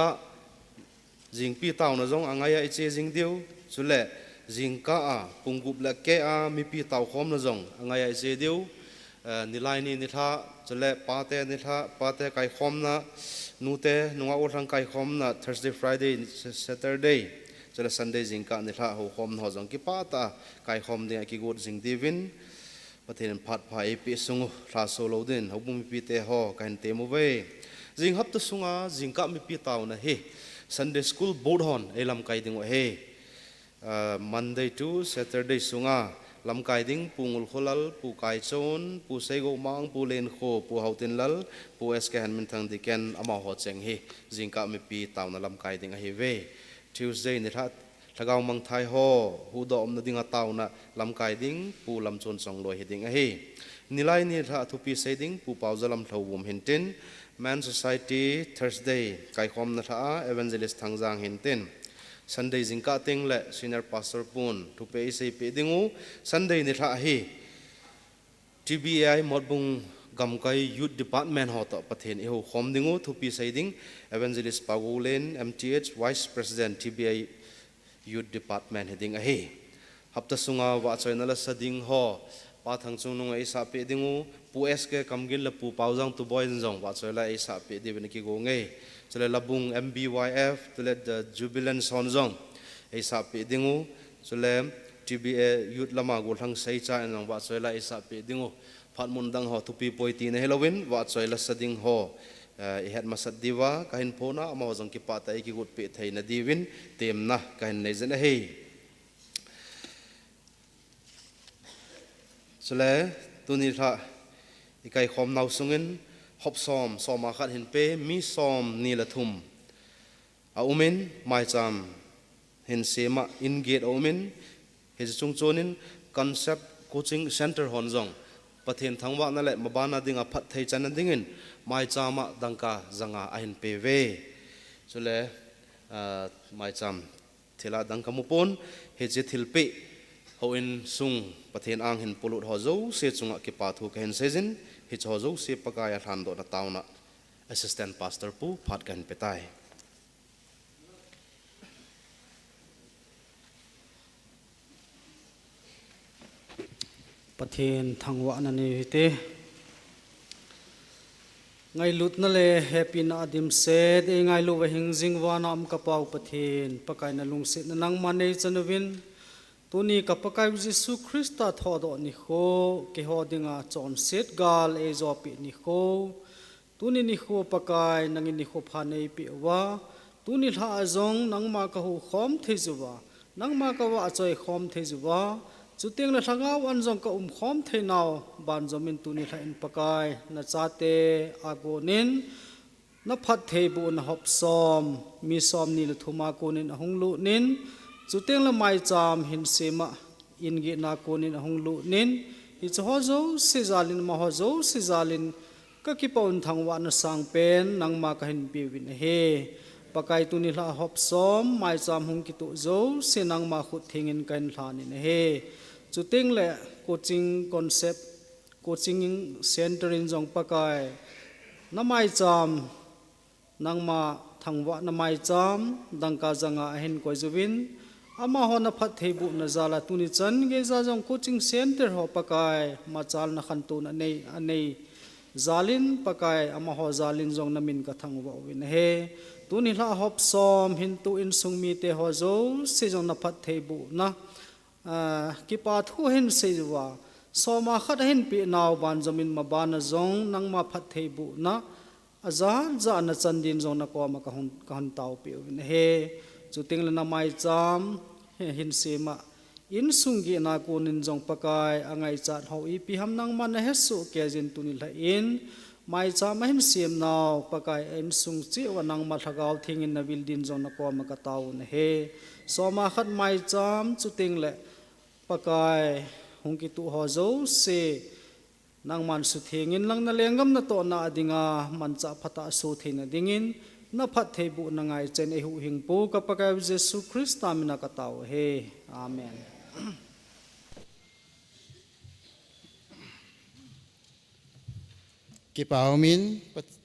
pi taw na jong angaya che jing diu สุเลจิงก้าปุงกุบเล็กแก่มีปีเต่าคอมนะจงไงไอเจเดียวนิไลนี่นิท่าสุเลปาเตนิท่าปาเตไก่คอมนะนูเตนัวอุรังไก่คอมนะ Thursday Friday Saturday สุเล Sunday จิงก้านิท่าหูคอมนะจงกิปาตาไก่คอมเนี่ยกิกูดจิงดีวินประเทศพัดพายปีสุงลาโซโลดินHoubungมีปีเตหอกันเตมเวจิงฮับตุสุงจิงก้ามีปีเต่านะเฮ Sunday School Board Hon ไอลำไก่ดิงวะเฮMonday to Saturday sunga lam kai ding pungul kholal pu kai chon pu seigo mang pu len kho pu hautin lal pu sk han min thang diken ama ho cheng hi jingka mi pi taw na lam kai ding a hi ve Tuesday ni tha thagaw mang thai ho hu do om na dinga taw na lam kai ding pu lam chon chong loi hi ding a hi nilai ni tha thu pi sei ding pu paw zalam thawum hintin Man Society Thursday kai khom na tha Evangelists thangjang hintin Sunday jingka ting le senior pastor pun tu pe sei pe dingu Sunday ni tha hi TBAI Motbung Gamkai Youth Department ho to pathen e ho khom dingu thu pi sei ding Evangelist Pagulen MTH Vice President TBAI Youth Department heading a hi hapta sunga wa choina la sading ho pa thang chung nung ai sa pe dingu pu sk kamgil la pu paujang tu boy jong wa choila ai sa pe de ben ki go nge chale labung MBYF to let the jubilant sonjong ai sa pe dingu chale TBA youth lama go thang sei cha nang wa choila ai sa pe dingu phat mun dang ho tu pi poi ti na Halloween wa choila sading ho i het masat diwa kahin phona ama jong ki pa ta ki gut pe theina divin temna kahin nei zen hei chale tuni tha ikai khom nau sungin hop som soma khat hin pe mi som ni la thum a umen mai cham hin sema in gate umen he chung chonin concept coaching center honjong pathen thangwa na le mabana dinga phat thei chan dingin mai chama dangka zanga a hin pe ve chule mai cham thela dangka mupon he je thilpe ho in sung pathen ang hin pulut ho zo se chunga ki pa thu ken sejin hi cho zo se pakaya than do na tauna assistant pastor pu phat kan petai pathen thangwa na ni te ngai lut na le happy na adim se de ngai lu wa hing jing wa na am ka pau pathen pakai na lung se na nang mane chanwin tuni kapakai Jesu Krista thodo ni kho ke ho dinga chon set gal e zo pi ni kho tuni ni kho pakai nangin ni kho phanei pi wa tuni tha azong nangma ka hu khom thejuwa nangma ka wa choi khom thejuwa chuting na thanga wan jong ka khom theinaw ban zomin tuni tha in pakai na chate agonin na phat theibu na hop som mi som ni la thuma konin ahunglu nin chuteng la mai cham hin sema in ge na konin ahung lu nin hi cho zo sizalin ma ho zo sizalin ka ki pon thangwa na sang pen nang ma ka hin pi win he pakai tu ni la hop som mai cham hung ki tu zo se nang ma khu thingin kan thlan in he chuteng le coaching concept coaching center in jong pakai na mai cham nang ma thangwa na mai cham dangka janga hin ko zuwin ama hona phat theibu na zala tuni chan ge za jong coaching center ho pakai ma chal na khan tu na nei anei zalin pakai ama ho zalin jong namin ka thangwa win he tuni la hop som hin tu in sung mi te ho zo se jong na phat theibu na ki pa thu hin se wa soma khat hin pi naw ban jamin ma ban jong nang ma phat theibu na azan za na chandin jong na ko ma ka hun taw pi win he chuting la na mai cham hin sema in sungi na kunin jong pakai angai chat ho I pi ham nang man he su ke jin tunil la in mai cham hin sem naw pakai in sung chi wa nang ma thagaw thing in na building jong na ko ma ka taw na he so ma khat mai cham chuting le pakai hung ki tu ho zo se nang man su thengin lang na lengam na to na adinga man cha phata su thina dingin na phat theibu na ngai chen e hu hing po kapakai Jesu Krista mina ka taw he amen ki paumin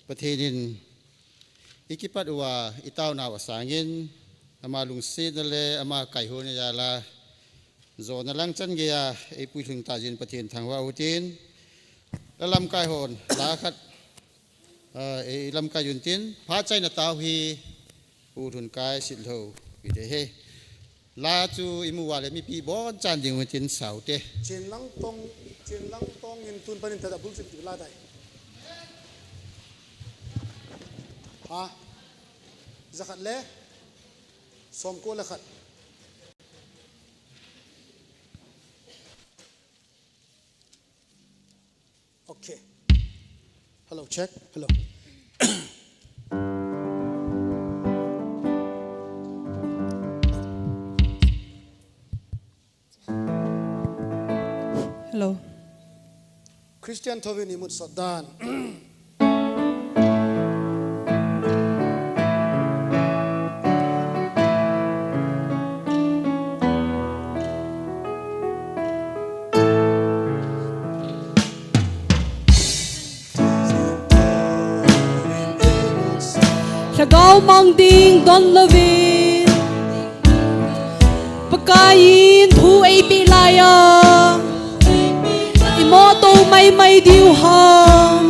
pathenin ikipat wa itaw na wasangin ama lung si na le ama kai ho na ya la zo na lang chan ge ya e pui thung ta jin pathin thang wa utin la lam kai hon la khat e lam kai yun tin pha chai na taw hi u thun kai Sitlhou wi de he la chu imu wa le mi pi bon chan ding tin sau te chen lang tong in tun panin thada bul sit la dai ha zakat le som ko la khat okay hello check hello hello Christian Thovin imut sadan Gao mang ding don lovin pakain thu ai pi laya imoto mai diu ham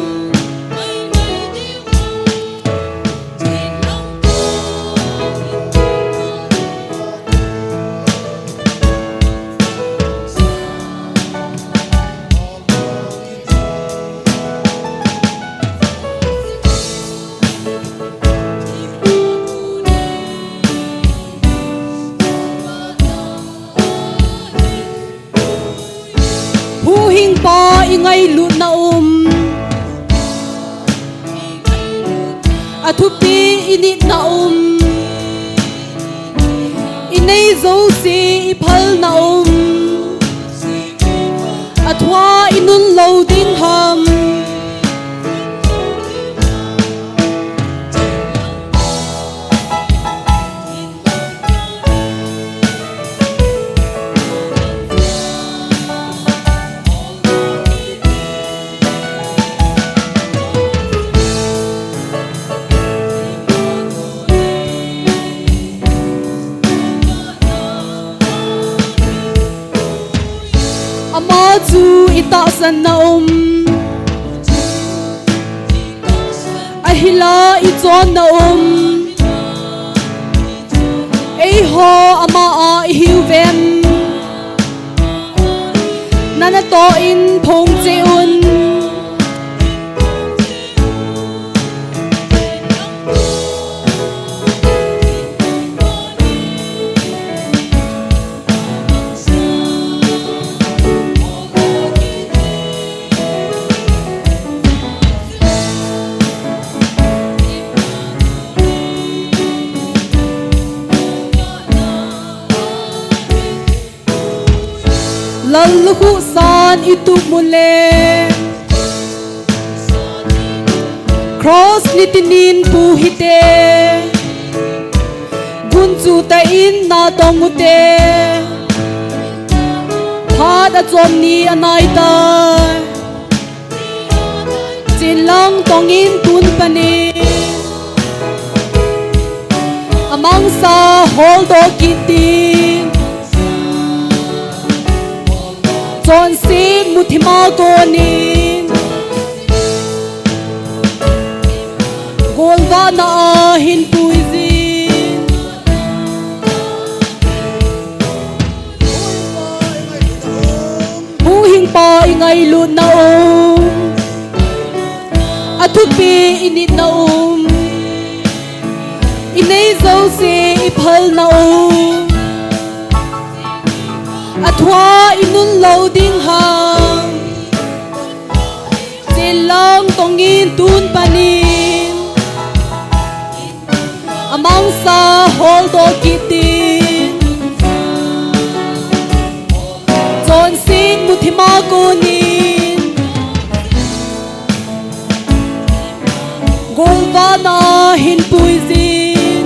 ngay lu na athupi init na inay zo si iphal na athwa inun lo ding ham Zu ita san na ahila iton na ei ho ama a hiuven nana to in thong cheun Lalhu san itu mule cross litinin puhite gunju ta in na tongute phada chomni anaita chilang tongin tun pani amang sa holdo kiti John sin muthima konin golva na hin puizin buhing pa ingay lu na athupi init na inay zo si iphal na athwa inun lo ding hang chilang tongin tun panin amang sa holdo kitin John sin muthima konin golva na hin puizin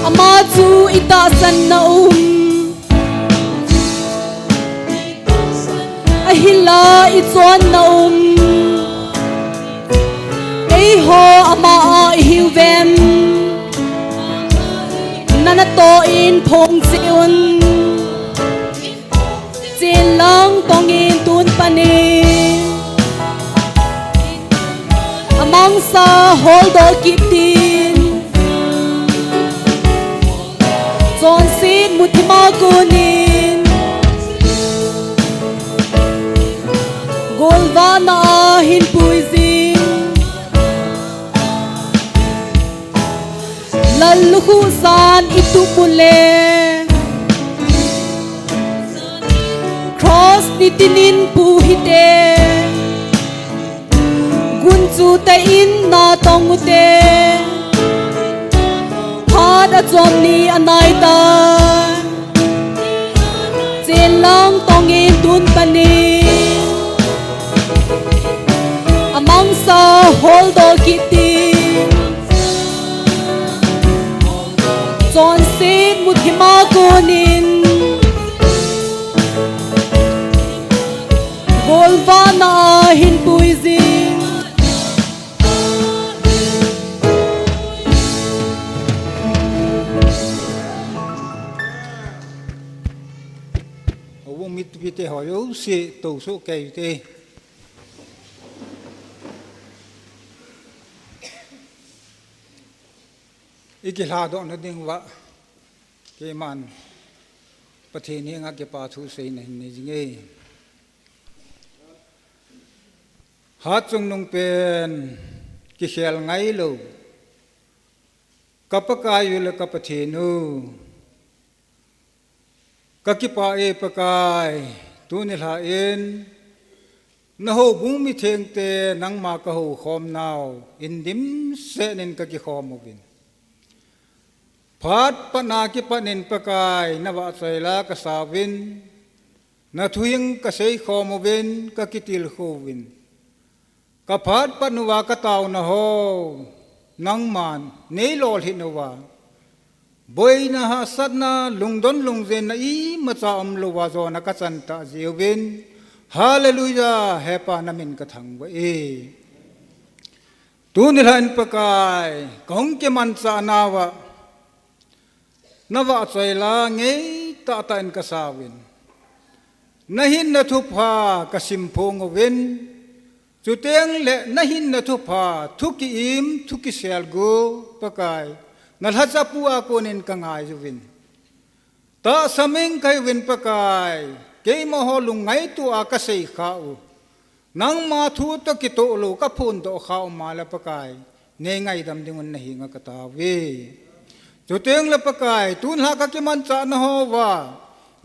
Amatsu ita san na ahila iton na ei ho ama a hiuven โตอินพงจิวนจินลังตองอินตุนปานีมังสาโฮลโดกิบดินจอนซีดมุทิมากูนินโกลวานาหินปุยซิงลัลลูซานอิตุปุเลครอสนิตินินปูฮิเตกุนจูเตอินนาตองอุเตพาดจอมนีอนายตาเจลังตองอินตุนปานีอมังสาโฮลโดกิติจอนซีดมุทิมากูนินโกลวานาหินปุยซิงHoubung mit pite hoyo si to so kai te ikila do na ding wa ke man pathe ni nga ke pa thu sei nei ni jinge ha chung nung pen ki khel ngai lo kapaka yul kapathe nu kakipa e pakai tu Nilhah in na Houbung mi theng te nang ma ka ho khom naw in dim se nen ka ki khom movin phat pana ki panin pakai na wa chaila ka sawin na thuing ka sei khom movin ka kitil khowin ka phat panuwa ka taw na ho nang man nei lol hinwa boy na ha sadna lungdon lungzen na I macha lo wa zo na ka chanta jiwin hallelujah hepa namin ka thangwa e tu Nilhah in pakai kong ke man cha nawa nawa chaila ngei ta ta in ka sawin nahin na thupa ka simphong wen chuteng le nahin na thupa thuki im thuki selgu pakai nalhacha puwa konin kangai juwin ta saming kai win pakai ke mo holung ngai tu akasei khau nang ma thu to ki to lo ka phun to khau mala pakai ne ngai dam dingun na hinga ka tawi chuteng le pakai tun ha ka ki man cha na ho wa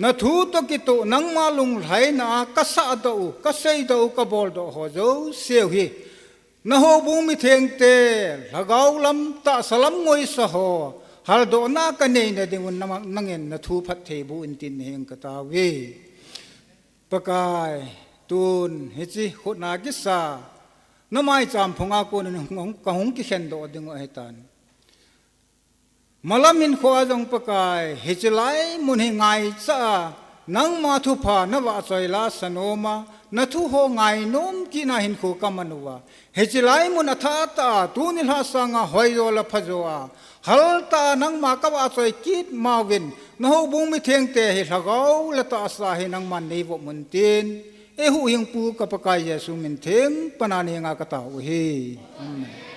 na thu to ki to nang ma lung lai na ka sa do ka sei do ka bol do ho zo seu hi na Houbung mi theng te lagaw lam ta salam ngoi sa ho hal do na ka nei na dingun nangen na thu phat the bu in tin heng ka tawi pakai tun hechi khona ki sa na mai cham phonga ko ni ngong ka hong ki khen do ding ai tan malamin kho ajong pakai hechilai mun hi ngai cha nang ma thu pha na wa chaila sanoma na thu ho ngai nom ki na hin kho kamanuwa hechilai mun atha ta tu Nilhah sanga hoyo la phajoa halta nang ma ka wa choi kit ma win na Houbung mi theng te hi lagaw la ta sa hi nang man nei bo mun tin e hu hing pu ka pakai Yesu min theng panani nga ka ta hi amen